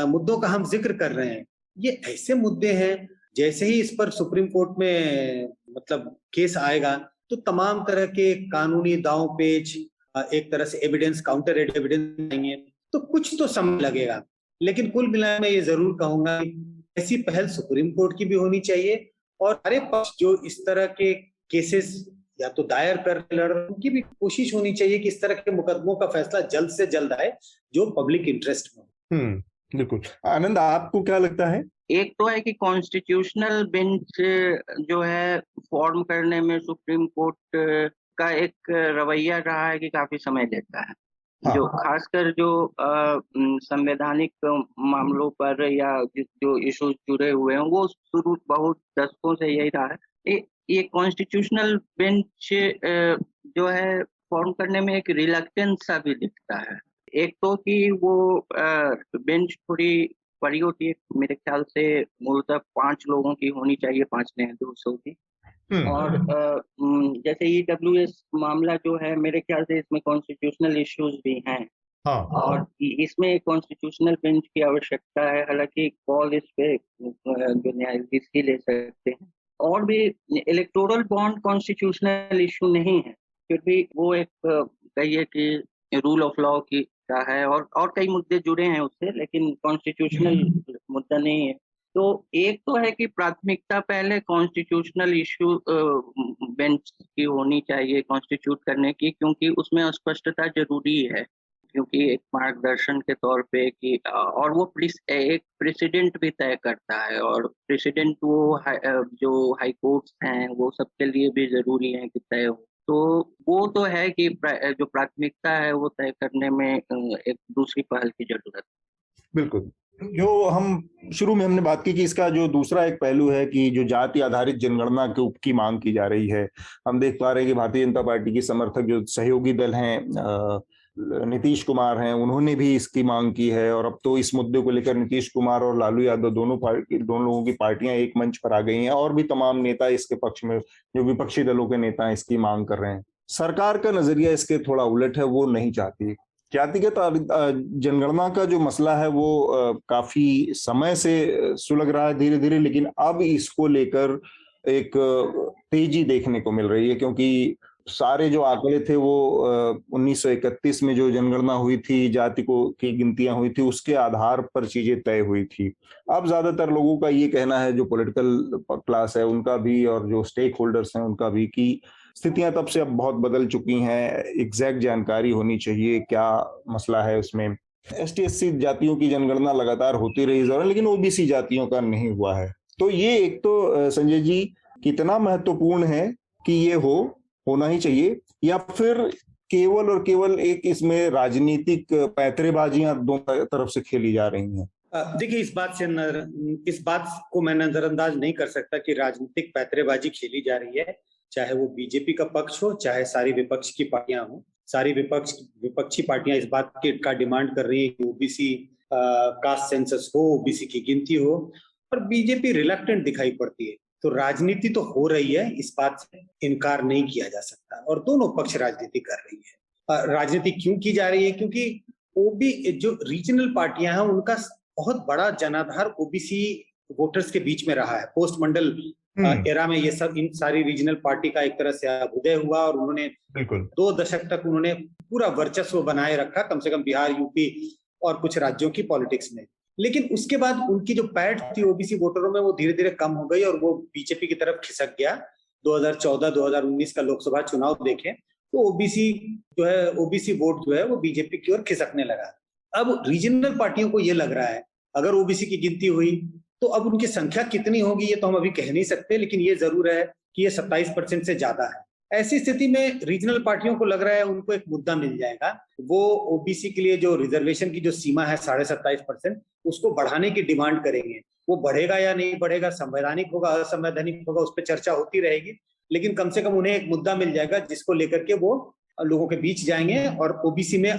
मुद्दों का हम जिक्र कर रहे हैं, ये ऐसे मुद्दे हैं जैसे ही इस पर सुप्रीम कोर्ट में मतलब केस आएगा तो तमाम तरह के कानूनी दांव पेच, एक तरह से एविडेंस, काउंटर एविडेंस आएंगे, तो कुछ तो समय लगेगा। लेकिन कुल मिलाकर मैं ये जरूर कहूंगा ऐसी पहल सुप्रीम कोर्ट की भी होनी चाहिए और सारे पक्ष जो इस तरह के केसेस या तो दायर कर लड़ रहे, उनकी भी कोशिश होनी चाहिए कि इस तरह के मुकदमों का फैसला जल्द से जल्द आए जो पब्लिक इंटरेस्ट में हो। बिल्कुल। आनंद, आपको क्या लगता है? एक तो है कि कॉन्स्टिट्यूशनल बेंच जो है फॉर्म करने में सुप्रीम कोर्ट का एक रवैया रहा है कि काफी समय लेता है। जो खासकर जो संवैधानिक मामलों पर या जो इश्यूज जुड़े हुए हैं वो शुरू बहुत दशकों से यही रहा है। ये कॉन्स्टिट्यूशनल बेंच जो है फॉर्म करने में एक रिलक्टेंस सा भी दिखता है। एक तो कि वो बेंच थोड़ी बड़ी होती है, मेरे ख्याल से मूलतः 5 लोगों की होनी चाहिए, 5 न्यायाधीशों की। और जैसे ईडब्ल्यूएस मामला जो है, मेरे ख्याल से इसमें कॉन्स्टिट्यूशनल इश्यूज भी हैं। और इसमें कॉन्स्टिट्यूशनल बेंच की आवश्यकता है। हालांकि कॉल इस पे जो न्यायाधीश ही ले सकते हैं। और भी इलेक्टोरल बॉन्ड कॉन्स्टिट्यूशनल इशू नहीं है, फिर भी वो एक कहिए कि रूल ऑफ लॉ की का है और कई मुद्दे जुड़े हैं उससे, लेकिन कॉन्स्टिट्यूशनल मुद्दा नहीं है। तो एक तो है कि प्राथमिकता पहले कॉन्स्टिट्यूशनल इशू बेंच की होनी चाहिए कॉन्स्टिट्यूट करने की, क्योंकि उसमें स्पष्टता जरूरी है, क्योंकि एक मार्गदर्शन के तौर पे कि और वो एक प्रेसिडेंट भी तय करता है, और प्रेसिडेंट वो जो हाई कोर्ट्स हैं वो सबके लिए भी जरूरी है कि तय हो। तो वो तो है कि जो प्राथमिकता है वो तय करने में एक दूसरी पहल की जरूरत। बिल्कुल। जो हम शुरू में हमने बात की कि इसका जो दूसरा एक पहलू है कि जो जाति आधारित जनगणना की मांग की जा रही है, हम देख पा रहे हैं कि भारतीय जनता पार्टी की समर्थक जो सहयोगी दल हैं, नीतीश कुमार हैं, उन्होंने भी इसकी मांग की है। और अब तो इस मुद्दे को लेकर नीतीश कुमार और लालू यादव दोनों लोगों की पार्टियां एक मंच पर आ गई हैं और भी तमाम नेता इसके पक्ष में, जो विपक्षी दलों के नेता हैं, इसकी मांग कर रहे हैं। सरकार का नजरिया इसके थोड़ा उलट है, वो नहीं चाहती। जातिगत जनगणना का जो मसला है वो काफी समय से सुलग रहा है धीरे धीरे, लेकिन अब इसको लेकर एक तेजी देखने को मिल रही है, क्योंकि सारे जो आंकड़े थे वो 1931 में जो जनगणना हुई थी, जाति को की गिनतियां हुई थी, उसके आधार पर चीजें तय हुई थी। अब ज्यादातर लोगों का ये कहना है, जो पॉलिटिकल क्लास है उनका भी और जो स्टेक होल्डर्स हैं उनका भी, कि स्थितियां तब से अब बहुत बदल चुकी हैं। एग्जैक्ट जानकारी होनी चाहिए क्या मसला है उसमें। ST/SC जातियों की जनगणना लगातार होती रही इस दौरान, लेकिन OBC जातियों का नहीं हुआ है। तो ये एक तो संजय जी कितना महत्वपूर्ण है कि ये होना ही चाहिए, या फिर केवल और केवल एक इसमें राजनीतिक पैंतरेबाजियां दोनों तरफ से खेली जा रही हैं? देखिए, इस बात को मैं नजरअंदाज नहीं कर सकता कि राजनीतिक पैंतरेबाजी खेली जा रही है, चाहे वो बीजेपी का पक्ष हो, चाहे सारी विपक्ष की पार्टियां हो। सारी विपक्षी पार्टियां इस बात का डिमांड कर रही है कि ओबीसी कास्ट सेंसस हो, ओबीसी की गिनती हो, और बीजेपी रिलक्टेंट दिखाई पड़ती है। तो राजनीति तो हो रही है, इस बात से इनकार नहीं किया जा सकता, और दोनों पक्ष राजनीति कर रही है। राजनीति क्यों की जा रही है? क्योंकि जो रीजनल पार्टियां हैं उनका बहुत बड़ा जनाधार ओबीसी वोटर्स के बीच में रहा है। पोस्ट मंडल एरा में ये सब, इन सारी रीजनल पार्टी का एक तरह से अभ्युदय हुआ, और उन्होंने 2 दशक तक उन्होंने पूरा वर्चस्व बनाए रखा, कम से कम बिहार, यूपी और कुछ राज्यों की पॉलिटिक्स में। लेकिन उसके बाद उनकी जो पैठ थी ओबीसी वोटरों में, वो धीरे धीरे कम हो गई और वो बीजेपी की तरफ खिसक गया। 2014-2019 का लोकसभा चुनाव देखें तो ओबीसी वोट जो है वो बीजेपी की ओर खिसकने लगा। अब रीजनल पार्टियों को ये लग रहा है, अगर ओबीसी की गिनती हुई तो अब उनकी संख्या कितनी होगी ये तो हम अभी कह नहीं सकते, लेकिन ये जरूर है कि ये 27% से ज्यादा है। ऐसी स्थिति में रीजनल पार्टियों को लग रहा है उनको एक मुद्दा मिल जाएगा, वो ओबीसी के लिए जो रिजर्वेशन की जो सीमा है 27.5%, उसको बढ़ाने की डिमांड करेंगे। वो बढ़ेगा या नहीं बढ़ेगा, संवैधानिक होगा, असंवैधानिक होगा, उस पर चर्चा होती रहेगी, लेकिन कम से कम उन्हें एक मुद्दा मिल जाएगा जिसको लेकर के वो लोगों के बीच जाएंगे और ओबीसी में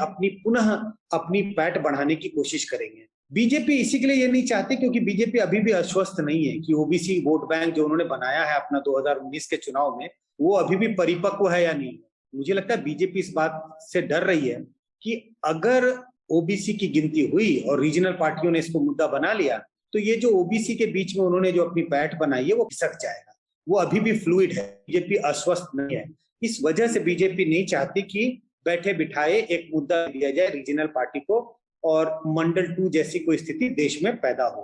पुनः अपनी पैठ बढ़ाने की कोशिश करेंगे। बीजेपी इसी के लिए ये नहीं चाहती, क्योंकि बीजेपी अभी भी आश्वस्त नहीं है कि ओबीसी वोट बैंक जो उन्होंने बनाया है अपना 2019 के चुनाव में, वो अभी भी परिपक्व है या नहीं। मुझे लगता है बीजेपी इस बात से डर रही है कि अगर ओबीसी की गिनती हुई और रीजनल पार्टियों ने इसको मुद्दा बना लिया, तो ये जो ओबीसी के बीच में उन्होंने जो अपनी पैठ बनाई है वो खिसक जाएगा। वो अभी भी फ्लूइड है, बीजेपी आश्वस्त नहीं है। इस वजह से बीजेपी नहीं चाहती कि बैठे बिठाए एक मुद्दा दिया जाए रीजनल पार्टी को और मंडल 2 जैसी कोई स्थिति देश में पैदा हो।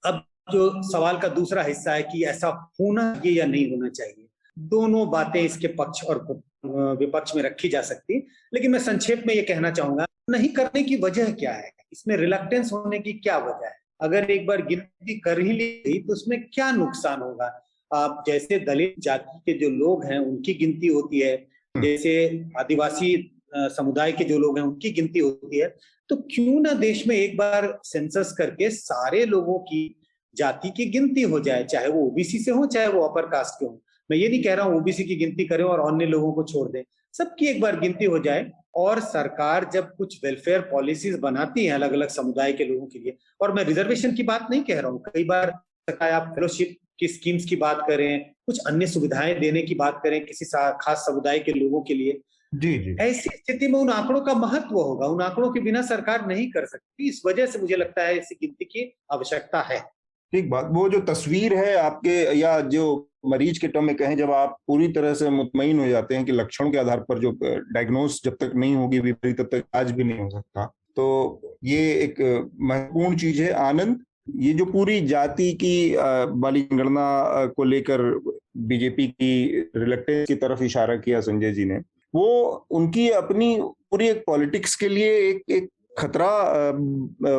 अब जो सवाल का दूसरा हिस्सा है कि ऐसा होना चाहिए या नहीं होना चाहिए, दोनों बातें इसके पक्ष और विपक्ष में रखी जा सकती, लेकिन मैं संक्षेप में ये कहना चाहूंगा, नहीं करने की वजह क्या है, इसमें रिलक्टेंस होने की क्या वजह है? अगर एक बार गिनती कर ही ली गई तो उसमें क्या नुकसान होगा? आप जैसे दलित जाति के जो लोग हैं उनकी गिनती होती है, जैसे आदिवासी समुदाय के जो लोग हैं उनकी गिनती होती है, तो क्यों ना देश में एक बार सेंसस करके सारे लोगों की जाति की गिनती हो जाए, चाहे वो ओबीसी से हो चाहे वो अपर कास्ट के हो। मैं ये नहीं कह रहा हूँ ओबीसी की गिनती करें और अन्य लोगों को छोड़ दें, सबकी एक बार गिनती हो जाए। और सरकार जब कुछ वेलफेयर पॉलिसीज बनाती है अलग अलग समुदाय के लोगों के लिए, और मैं रिजर्वेशन की बात नहीं कह रहा हूँ, कई बार आप फेलोशिप की स्कीम्स की बात करें, कुछ अन्य सुविधाएं देने की बात करें किसी खास समुदाय के लोगों के लिए, जी, ऐसी स्थिति में उन आंकड़ों का महत्व होगा। उन आंकड़ों के बिना सरकार नहीं कर सकती, इस वजह से मुझे लगता है इसी गिनती की आवश्यकता है। ठीक बात। वो जो तस्वीर है आपके, या जो मरीज के टर्म में कहें, जब आप पूरी तरह से मुतमईन हो जाते हैं कि लक्षण के आधार पर जो डायग्नोस जब तक नहीं होगी बीमारी तब तक इलाज भी नहीं हो सकता, तो ये एक महत्वपूर्ण चीज है। आनंद, ये जो पूरी जाति की वाली गणना को लेकर बीजेपी की रिलक्टेंस की तरफ इशारा किया संजय जी ने, वो उनकी अपनी पूरी एक पॉलिटिक्स के लिए एक खतरा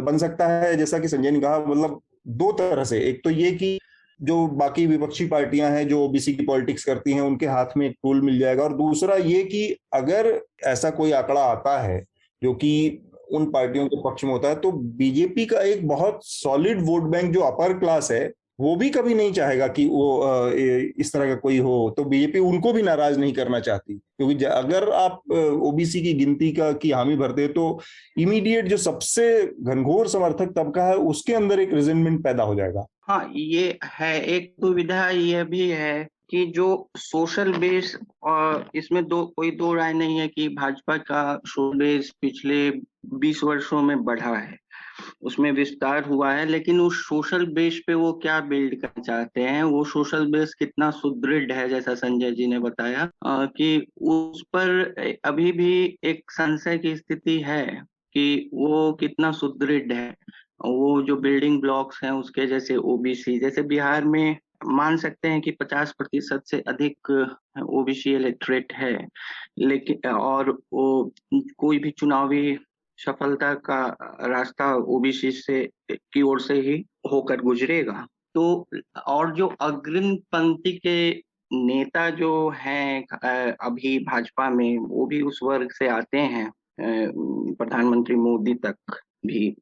बन सकता है। जैसा कि संजय ने कहा, मतलब 2 तरह से, एक तो ये कि जो बाकी विपक्षी पार्टियां हैं जो ओबीसी की पॉलिटिक्स करती हैं उनके हाथ में एक टूल मिल जाएगा, और दूसरा ये कि अगर ऐसा कोई आंकड़ा आता है जो कि उन पार्टियों के पक्ष में होता है, तो बीजेपी का एक बहुत सॉलिड वोट बैंक जो अपर क्लास है वो भी कभी नहीं चाहेगा कि वो इस तरह का कोई हो, तो बीजेपी उनको भी नाराज नहीं करना चाहती, क्योंकि अगर आप ओबीसी की गिनती की हामी भरते तो इमीडिएट जो सबसे घनघोर समर्थक तबका है उसके अंदर एक रिजेंटमेंट पैदा हो जाएगा। हाँ, ये है। एक दुविधा ये भी है कि जो सोशल बेस, और इसमें कोई दो राय नहीं है कि भाजपा का सोशल बेस पिछले 20 वर्षों में बढ़ा है, उसमें विस्तार हुआ है, लेकिन उस सोशल बेस पे वो क्या बिल्ड करना चाहते हैं, वो सोशल बेस कितना सुदृढ़ है, जैसा संजय जी ने बताया कि उस पर अभी भी एक संशय की स्थिति है कि वो कितना सुदृढ़ है। वो जो बिल्डिंग ब्लॉक्स हैं उसके, जैसे ओबीसी, जैसे बिहार में मान सकते हैं कि 50% से अधिक ओबीसी इलेक्ट्रेट है, लेकिन और वो कोई भी चुनावी सफलता का रास्ता ओबीसी से की ओर से ही होकर गुजरेगा। तो और जो अग्रिम पंक्ति के नेता जो हैं अभी भाजपा में, वो भी उस वर्ग से आते हैं, प्रधानमंत्री मोदी तक भी,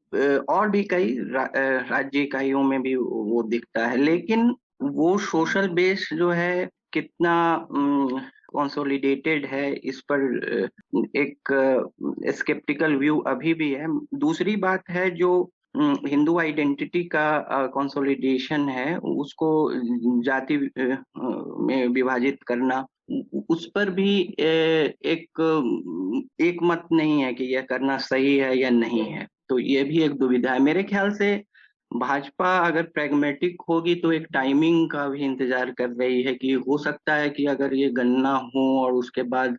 और भी कई राज्य इकाइयों में भी वो दिखता है। लेकिन वो सोशल बेस जो है कितना कंसोलिडेटेड है, इस पर एक स्केप्टिकल व्यू अभी भी है। दूसरी बात है जो हिंदू आइडेंटिटी का कंसोलिडेशन है, उसको जाति में विभाजित करना, उस पर भी एक मत नहीं है कि यह करना सही है या नहीं है। तो ये भी एक दुविधा है। मेरे ख्याल से भाजपा अगर प्रैग्मेटिक होगी तो एक टाइमिंग का भी इंतजार कर रही है कि हो सकता है कि अगर ये गणना हो और उसके बाद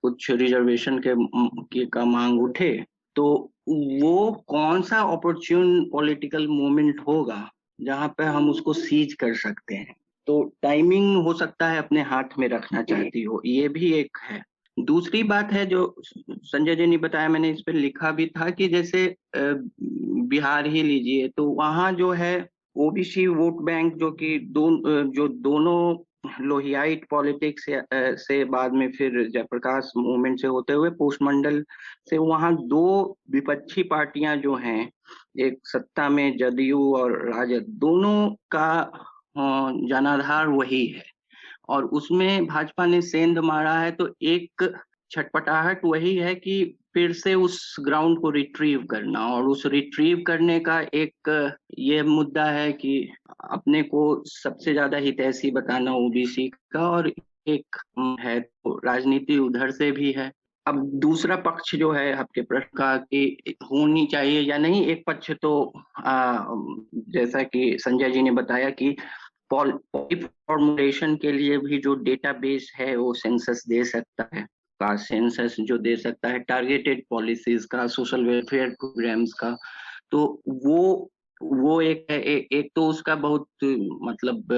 कुछ रिजर्वेशन का मांग उठे, तो वो कौन सा ऑपर्च्यून पॉलिटिकल मूवमेंट होगा जहां पे हम उसको सीज कर सकते हैं। तो टाइमिंग हो सकता है अपने हाथ में रखना चाहती हो, ये भी एक है। दूसरी बात है जो संजय जी ने बताया, मैंने इस पे लिखा भी था कि जैसे बिहार ही लीजिए, तो वहाँ जो है ओबीसी वोट बैंक जो कि जो दोनों लोहियाइट पॉलिटिक्स से बाद में फिर जयप्रकाश मूवमेंट से होते हुए पोस्टमंडल से, वहाँ दो विपक्षी पार्टियां जो हैं, एक सत्ता में जदयू और राजद, दोनों का जनाधार वही है और उसमें भाजपा ने सेंध मारा है। तो एक छटपटाहट वही है कि फिर से उस ग्राउंड को रिट्रीव करना, और उस रिट्रीव करने का एक ये मुद्दा है कि अपने को सबसे ज्यादा हितैषी बताना ओबीसी का, और एक है तो राजनीति उधर से भी है। अब दूसरा पक्ष जो है आपके प्रश्न का कि होनी चाहिए या नहीं, एक पक्ष तो जैसा कि संजय जी ने बताया कि फॉर्मुलेशन के लिए भी जो डेटाबेस है वो सेंसस दे सकता है, का सेंसस जो दे सकता है टारगेटेड पॉलिसीज का, सोशल वेलफेयर प्रोग्राम्स का, तो वो एक है। एक तो उसका बहुत मतलब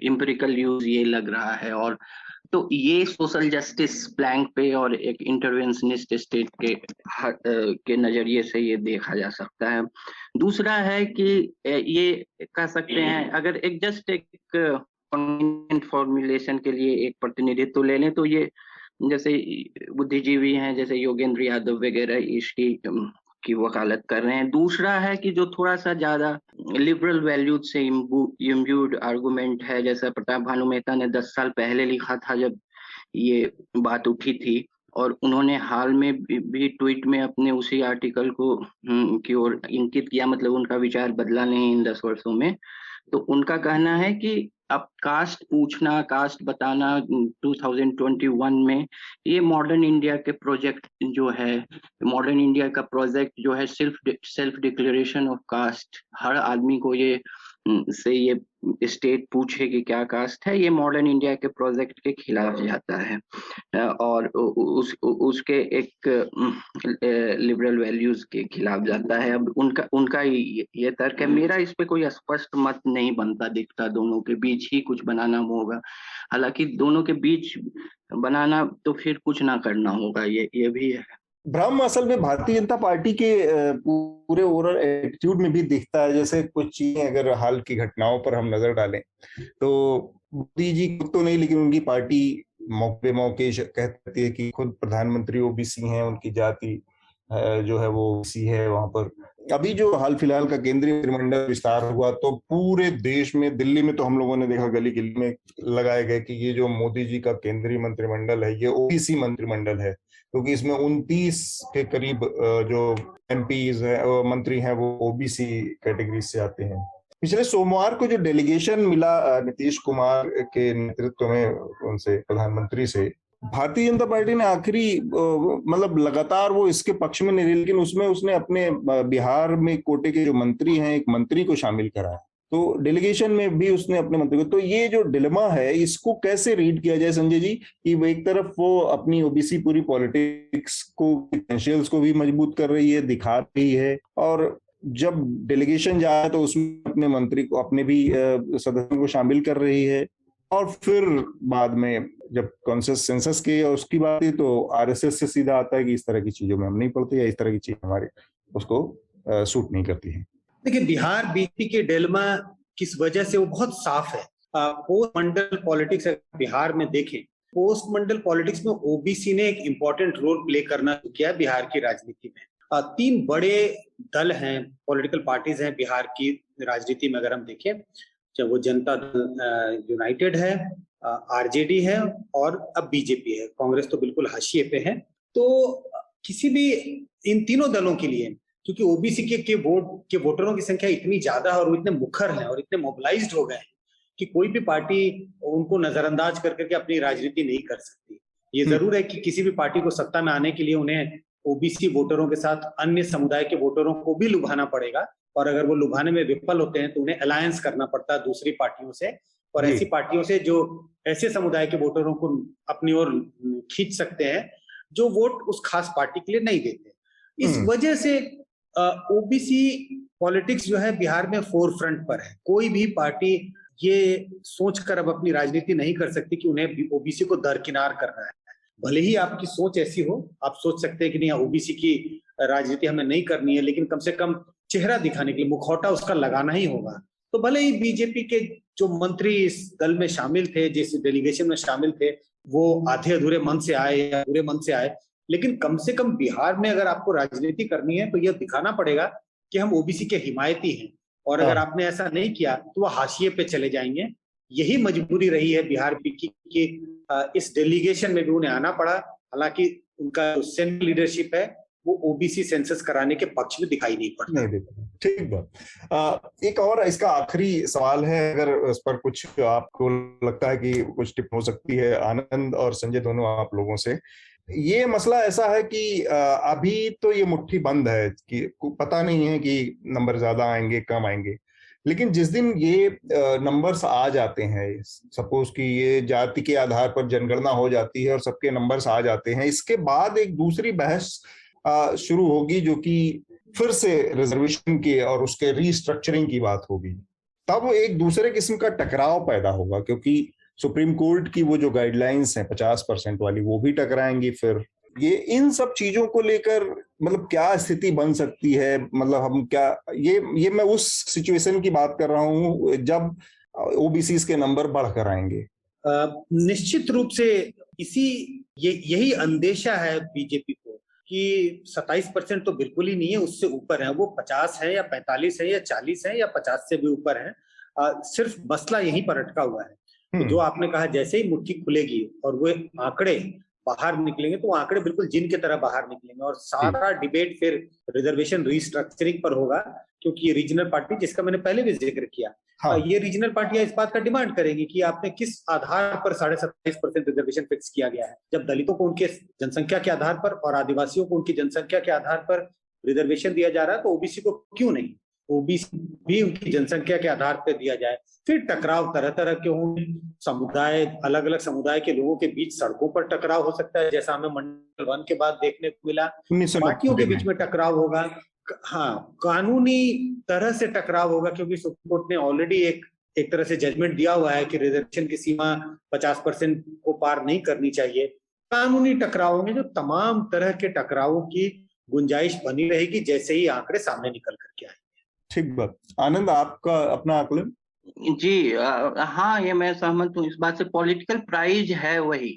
एम्पिरिकल यूज ये लग रहा है, और तो ये सोशल जस्टिस प्लैंक पे और एक इंटरवेंशनिस्ट स्टेट के नजरिए से ये देखा जा सकता है। दूसरा है कि ये कह सकते हैं, अगर एक जस्ट एक फॉर्मुलेशन के लिए एक प्रतिनिधित्व ले लें, तो ये जैसे बुद्धिजीवी हैं जैसे योगेंद्र यादव वगैरह इसकी वकालत कर रहे हैं। दूसरा है कि जो थोड़ा सा ज्यादा लिबरल वैल्यूज से इम्ब्यूड आर्गुमेंट है, जैसा प्रताप भानु मेहता ने 10 साल पहले लिखा था जब ये बात उठी थी, और उन्होंने हाल में भी ट्वीट में अपने उसी आर्टिकल को की ओर इंकित किया, मतलब उनका विचार बदला नहीं इन 10 वर्षों में। तो उनका कहना है कि अब कास्ट पूछना, कास्ट बताना 2021 में, ये मॉडर्न इंडिया के प्रोजेक्ट जो है, मॉडर्न इंडिया का प्रोजेक्ट जो है सेल्फ डिक्लेरेशन ऑफ कास्ट, हर आदमी को ये से ये स्टेट पूछे कि क्या कास्ट है, ये मॉडर्न इंडिया के प्रोजेक्ट के खिलाफ जाता है और उसके एक लिबरल वैल्यूज के खिलाफ जाता है। अब उनका ये तर्क है। मेरा इस पे कोई स्पष्ट मत नहीं बनता दिखता, दोनों के बीच ही कुछ बनाना होगा। हालांकि दोनों के बीच बनाना तो फिर कुछ ना करना होगा, ये भी है। भ्रम असल में भारतीय जनता पार्टी के पूरे ओवरऑल एटीट्यूड में भी दिखता है। जैसे कुछ चीजें अगर हाल की घटनाओं पर हम नजर डालें तो मोदी जी खुद तो नहीं, लेकिन उनकी पार्टी मौके मौके कहती है कि खुद प्रधानमंत्री ओबीसी हैं, उनकी जाति जो है वो ओबीसी है वहां पर। अभी जो हाल फिलहाल का केंद्रीय मंत्रिमंडल विस्तार हुआ तो पूरे देश में, दिल्ली में तो हम लोगों ने देखा गली गली में लगाए गए कि ये जो मोदी जी का केंद्रीय मंत्रिमंडल है ये ओबीसी मंत्रिमंडल है, क्योंकि इसमें 29 के करीब जो एमपीज है, मंत्री हैं, वो ओबीसी कैटेगरी से आते हैं। पिछले सोमवार को जो डेलीगेशन मिला नीतीश कुमार के नेतृत्व में उनसे, प्रधानमंत्री से, भारतीय जनता पार्टी ने आखिरी मतलब लगातार वो इसके पक्ष में नहीं रही, लेकिन उसमें उसने अपने बिहार में कोटे के जो मंत्री हैं, एक मंत्री को शामिल कराया, तो डेलीगेशन में भी उसने अपने मंत्री को। तो ये जो डिलेमा है, इसको कैसे रीड किया जाए संजय जी, कि वो एक तरफ वो अपनी ओबीसी पूरी पॉलिटिक्स को, पोटेंशियल्स को भी मजबूत कर रही है, दिखा रही है, और जब डेलीगेशन जाए तो उसमें अपने मंत्री को, अपने भी सदस्यों को शामिल कर रही है, और फिर बाद में जब कॉन्सेंसस की और उसकी बात है तो आरएसएस से सीधा आता है कि इस तरह की चीजों में हम नहीं पड़ते, या इस तरह की चीज हमारे उसको सूट नहीं करती है। देखिए, बिहार बीजेपी के डिलेमा किस वजह से वो बहुत साफ है। पोस्ट मंडल पॉलिटिक्स बिहार में देखें, पोस्ट मंडल पॉलिटिक्स में ओबीसी ने एक इम्पोर्टेंट रोल प्ले करना किया है बिहार की राजनीति में। 3 बड़े दल हैं, पॉलिटिकल पार्टीज हैं बिहार की राजनीति में, अगर हम देखें, चाहे वो जनता दल यूनाइटेड है, आरजेडी है, और अब बीजेपी है। कांग्रेस तो बिल्कुल हाशिए पे है। तो किसी भी इन तीनों दलों के लिए, क्योंकि ओबीसी के वोटरों की संख्या इतनी ज्यादा है और वो इतने मुखर हैं और इतने मोबिलाइज्ड हो गए हैं कि कोई भी पार्टी उनको नजरअंदाज करके अपनी राजनीति नहीं कर सकती। ये जरूर है कि किसी भी पार्टी को सत्ता में आने के लिए उन्हें ओबीसी वोटरों के साथ अन्य समुदाय के वोटरों को भी लुभाना पड़ेगा, और अगर वो लुभाने में विफल होते हैं तो उन्हें अलायंस करना पड़ता है दूसरी पार्टियों से, और ऐसी पार्टियों से जो ऐसे समुदाय के वोटरों को अपनी ओर खींच सकते हैं जो वोट उस खास पार्टी के लिए नहीं देते। इस वजह से ओबीसी पॉलिटिक्स जो है बिहार में फोर फ्रंट पर है। कोई भी पार्टी ये सोचकर अब अपनी राजनीति नहीं कर सकती कि उन्हें ओबीसी को दरकिनार करना है। भले ही आपकी सोच ऐसी हो, आप सोच सकते हैं कि नहीं, ओबीसी की राजनीति हमें नहीं करनी है, लेकिन कम से कम चेहरा दिखाने के लिए मुखौटा उसका लगाना ही होगा। तो भले ही बीजेपी के जो मंत्री इस दल में शामिल थे, जिस डेलीगेशन में शामिल थे, वो आधे अधूरे मन से आए या पूरे मन से आए, लेकिन कम से कम बिहार में अगर आपको राजनीति करनी है तो यह दिखाना पड़ेगा कि हम ओबीसी के हिमायती हैं, और अगर आपने ऐसा नहीं किया तो वह हाशिए पे चले जाएंगे। यही मजबूरी रही है बिहार की इस डेलीगेशन में भी उन्हें आना पड़ा। हालांकि उनका सेंट्रल लीडरशिप है वो ओबीसी सेंसस कराने के पक्ष में दिखाई नहीं पड़ता। ठीक बात। एक और इसका आखिरी सवाल है, अगर इस पर कुछ आपको लगता है कि कुछ टिप हो सकती है, आनंद और संजय दोनों आप लोगों से। ये मसला ऐसा है कि अभी तो ये मुट्ठी बंद है कि पता नहीं है कि नंबर ज्यादा आएंगे कम आएंगे, लेकिन जिस दिन ये नंबर्स आ जाते हैं, सपोज कि ये जाति के आधार पर जनगणना हो जाती है और सबके नंबर्स आ जाते हैं, इसके बाद एक दूसरी बहस शुरू होगी जो कि फिर से रिजर्वेशन की और उसके रीस्ट्रक्चरिंग की बात होगी। तब एक दूसरे किस्म का टकराव पैदा होगा, क्योंकि सुप्रीम कोर्ट की वो जो गाइडलाइंस हैं 50% वाली, वो भी टकराएंगी। फिर ये इन सब चीजों को लेकर मतलब क्या स्थिति बन सकती है, मतलब हम क्या, ये मैं उस सिचुएशन की बात कर रहा हूँ जब ओबीसी के नंबर बढ़कर आएंगे। निश्चित रूप से यही अंदेशा है बीजेपी को कि 27% तो बिल्कुल ही नहीं है, उससे ऊपर है। वो 50 है या 45 है या 40 है या 50 से भी ऊपर है। सिर्फ मसला यहीं पर अटका हुआ है। तो जो आपने कहा, जैसे ही मुट्ठी खुलेगी और वो आंकड़े बाहर निकलेंगे तो आंकड़े बिल्कुल जिन की तरह बाहर निकलेंगे, और सारा डिबेट फिर रिजर्वेशन रीस्ट्रक्चरिंग पर होगा, क्योंकि ये रीजनल पार्टी, जिसका मैंने पहले भी जिक्र किया, ये रीजनल पार्टियां इस बात का डिमांड करेंगी कि आपने किस आधार पर 27.5% रिजर्वेशन फिक्स किया गया है, जब दलितों को उनके जनसंख्या के आधार पर और आदिवासियों को उनकी जनसंख्या के आधार पर रिजर्वेशन दिया जा रहा है, तो ओबीसी को क्यों नहीं? ओबीसी भी उनकी जनसंख्या के आधार पर दिया जाए। फिर टकराव तरह तरह के होंगे, समुदाय, अलग अलग समुदाय के लोगों के बीच सड़कों पर टकराव हो सकता है, जैसा हमें मंडल 1 के बाद देखने को मिला। पार्टियों के बीच में टकराव होगा, हाँ, कानूनी तरह से टकराव होगा, क्योंकि सुप्रीम कोर्ट ने ऑलरेडी एक तरह से जजमेंट दिया हुआ है कि रिजर्वेशन की सीमा 50% को पार नहीं करनी चाहिए। कानूनी टकराव होंगे, जो तमाम तरह के टकरावों की गुंजाइश बनी रहेगी जैसे ही आंकड़े सामने निकल करके आएंगे। ठीक बात। आनंद, आपका अपना आकलन? जी हाँ, ये मैं सहमत हूँ इस बात से। पॉलिटिकल प्राइज है वही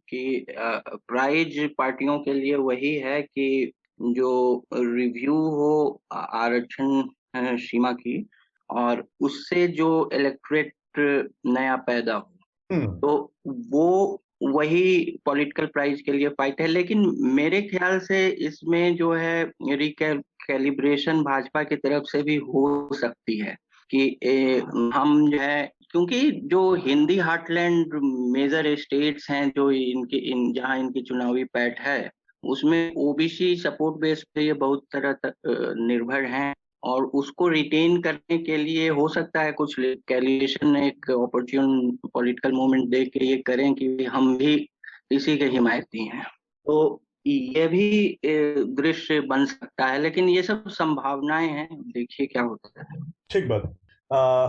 कि प्राइज पार्टियों के लिए वही है कि जो रिव्यू हो आरक्षण सीमा की, और उससे जो इलेक्ट्रेट नया पैदा हो, तो वो वही पॉलिटिकल प्राइज के लिए फाइट है। लेकिन मेरे ख्याल से इसमें जो है रिकैलिब्रेशन भाजपा की तरफ से भी हो सकती है कि हम जो है क्योंकि जो हिंदी हार्टलैंड मेजर स्टेट्स हैं जो जहाँ इनकी चुनावी पैठ है, उसमें ओबीसी सपोर्ट बेस पे ये बहुत तरह तक निर्भर हैं, और उसको रिटेन करने के लिए हो सकता है कुछ कैलिब्रेशन, एक अपॉर्चुन पॉलिटिकल मूवमेंट देख के ये करें कि हम भी इसी के हिमायती हैं। तो ये भी दृश्य बन सकता है, लेकिन ये सब संभावनाएं हैं, देखिए क्या होता है। ठीक बात।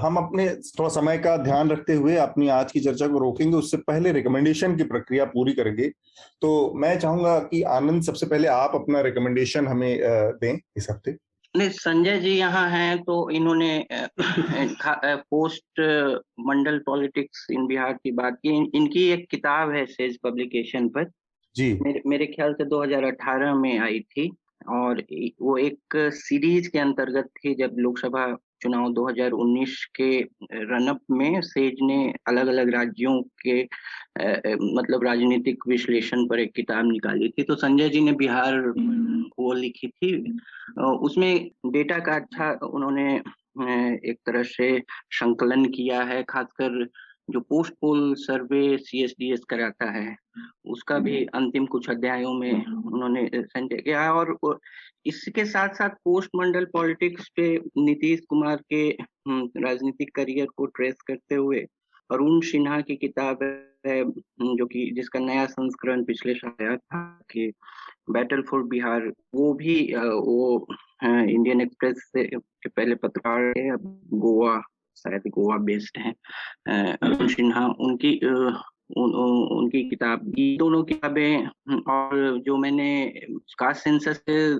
हम अपने थोड़ा समय का ध्यान रखते हुए अपनी आज की चर्चा को रोकेंगे, उससे पहले रिकमेंडेशन की प्रक्रिया पूरी करेंगे। तो मैं चाहूंगा कि आनंद, सबसे पहले आप अपना रिकमेंडेशन हमें दें इस हफ्ते। नहीं, संजय जी यहाँ हैं तो इन्होंने post Mandal politics in Bihar की बात की। इनकी एक किताब है सेज पब्लिकेशन पर जी, मेरे ख्याल से 2018 में आई थी, और वो एक सीरीज के अंतर्गत थी। जब लोकसभा चुनाव 2019 के रनअप में सेज ने अलग अलग राज्यों के मतलब राजनीतिक विश्लेषण पर एक किताब निकाली थी, तो संजय जी ने बिहार वो लिखी थी। उसमें डेटा का अच्छा उन्होंने एक तरह से संकलन किया है, खासकर जो पोस्ट पोल सर्वे CSDS कराता है उसका भी अंतिम कुछ अध्यायों में उन्होंने संजय किया। और इसके साथ साथ पोस्ट मंडल पॉलिटिक्स पे नीतीश कुमार के राजनीतिक करियर को ट्रेस करते हुए अरुण सिन्हा की किताब है, जो कि जिसका नया संस्करण पिछले साल आया था कि बैटल फॉर बिहार, वो भी वो इंडियन एक्सप्रेस से पहले पत्रकार है, अब गोवा, शायद गोवा बेस्ड है अरुण सिन्हा, उनकी किताब, ये दोनों किताबें। और जो मैंने कास्ट सेंसस से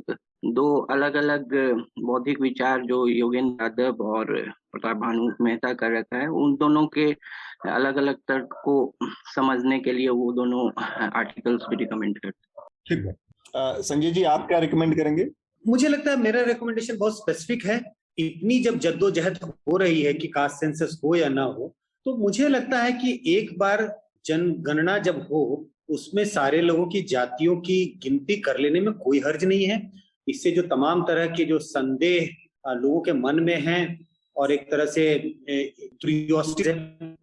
दो अलग अलग बौद्धिक विचार जो योगेंद्र यादव और प्रताप भानु मेहता का रखा है, उन दोनों के अलग अलग तर्क को समझने के लिए वो दोनों आर्टिकल्स भी रिकमेंड करते हैं। ठीक है। संजय जी, आप क्या रिकमेंड करेंगे? मुझे लगता है मेरा रिकमेंडेशन बहुत स्पेसिफिक है। इतनी जब जद्दोजहद हो रही है कि कास्ट सेंसस हो या ना हो, तो मुझे लगता है कि एक बार जनगणना जब हो उसमें सारे लोगों की जातियों की गिनती कर लेने में कोई हर्ज नहीं है। इससे जो तमाम तरह के जो संदेह लोगों के मन में हैं और एक तरह से क्यूरियोसिटी है,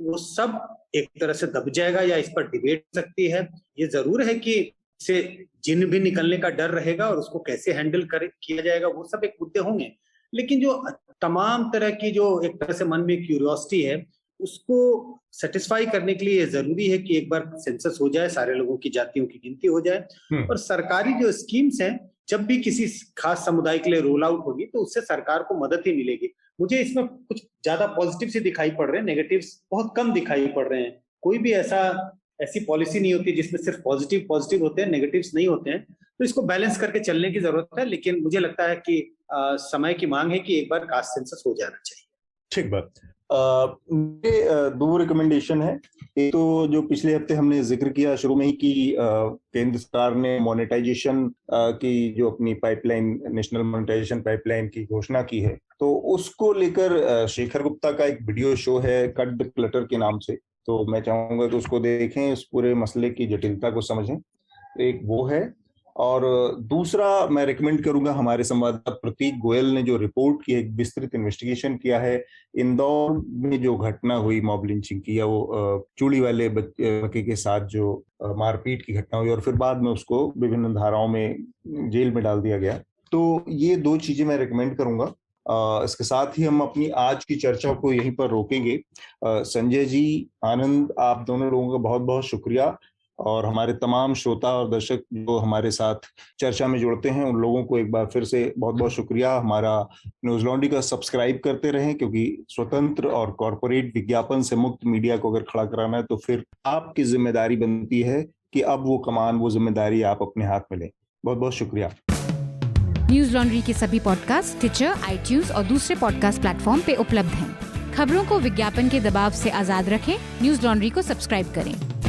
वो सब एक तरह से दब जाएगा या इस पर डिबेट हो सकती है। ये जरूर है कि इससे जिन भी निकलने का डर रहेगा और उसको कैसे हैंडल किया जाएगा, वो सब एक मुद्दे होंगे। लेकिन जो तमाम तरह की जो एक तरह से मन में क्यूरियोसिटी है, उसको सेटिस्फाई करने के लिए ये जरूरी है कि एक बार सेंसस हो जाए, सारे लोगों की जातियों की गिनती हो जाए, और सरकारी जो स्कीम्स हैं जब भी किसी खास समुदाय के लिए रोल आउट होगी तो उससे सरकार को मदद ही मिलेगी। मुझे इसमें कुछ ज्यादा पॉजिटिव से दिखाई पड़ रहे हैं, नेगेटिव्स बहुत कम दिखाई पड़ रहे हैं। कोई भी ऐसी पॉलिसी नहीं होती जिसमें सिर्फ पॉजिटिव होते हैं, नेगेटिव्स नहीं होते हैं। तो इसको बैलेंस करके चलने की जरूरत है, लेकिन मुझे लगता है कि समय की मांग है कि एक बार कास्ट सेंसस हो जाना चाहिए। ठीक बात। मेरे दो रिकमेंडेशन है। एक तो जो पिछले हफ्ते हमने जिक्र किया शुरू में ही कि केंद्र सरकार ने मोनेटाइजेशन की जो अपनी पाइपलाइन, नेशनल मोनेटाइजेशन पाइपलाइन की घोषणा की है, तो उसको लेकर शेखर गुप्ता का एक वीडियो शो है कट द क्लटर के नाम से। तो मैं चाहूंगा कि उसको देखें, इस पूरे मसले की जटिलता को समझें। एक वो है, और दूसरा मैं रिकमेंड करूंगा हमारे संवाददाता प्रतीक गोयल ने जो रिपोर्ट की, एक विस्तृत इन्वेस्टिगेशन किया है इंदौर में जो घटना हुई मॉब लिंचिंग की, या वो चूड़ी वाले बच्चे के साथ जो मारपीट की घटना हुई और फिर बाद में उसको विभिन्न धाराओं में जेल में डाल दिया गया। तो ये दो चीजें मैं रिकमेंड करूंगा। इसके साथ ही हम अपनी आज की चर्चा को यहीं पर रोकेंगे। संजय जी, आनंद, आप दोनों लोगों का बहुत बहुत शुक्रिया, और हमारे तमाम श्रोता और दर्शक जो हमारे साथ चर्चा में जुड़ते हैं उन लोगों को एक बार फिर से बहुत बहुत शुक्रिया। हमारा न्यूज लॉन्ड्री का सब्सक्राइब करते रहें, क्योंकि स्वतंत्र और कॉरपोरेट विज्ञापन से मुक्त मीडिया को अगर खड़ा कराना है तो फिर आपकी जिम्मेदारी बनती है कि अब वो कमान, वो जिम्मेदारी आप अपने हाथ में लें। बहुत बहुत शुक्रिया। न्यूज लॉन्ड्री के सभी पॉडकास्ट टिचर, iTunes और दूसरे पॉडकास्ट प्लेटफॉर्म पे उपलब्ध हैं। खबरों को विज्ञापन के दबाव से आजाद रखें, न्यूज लॉन्ड्री को सब्सक्राइब करें।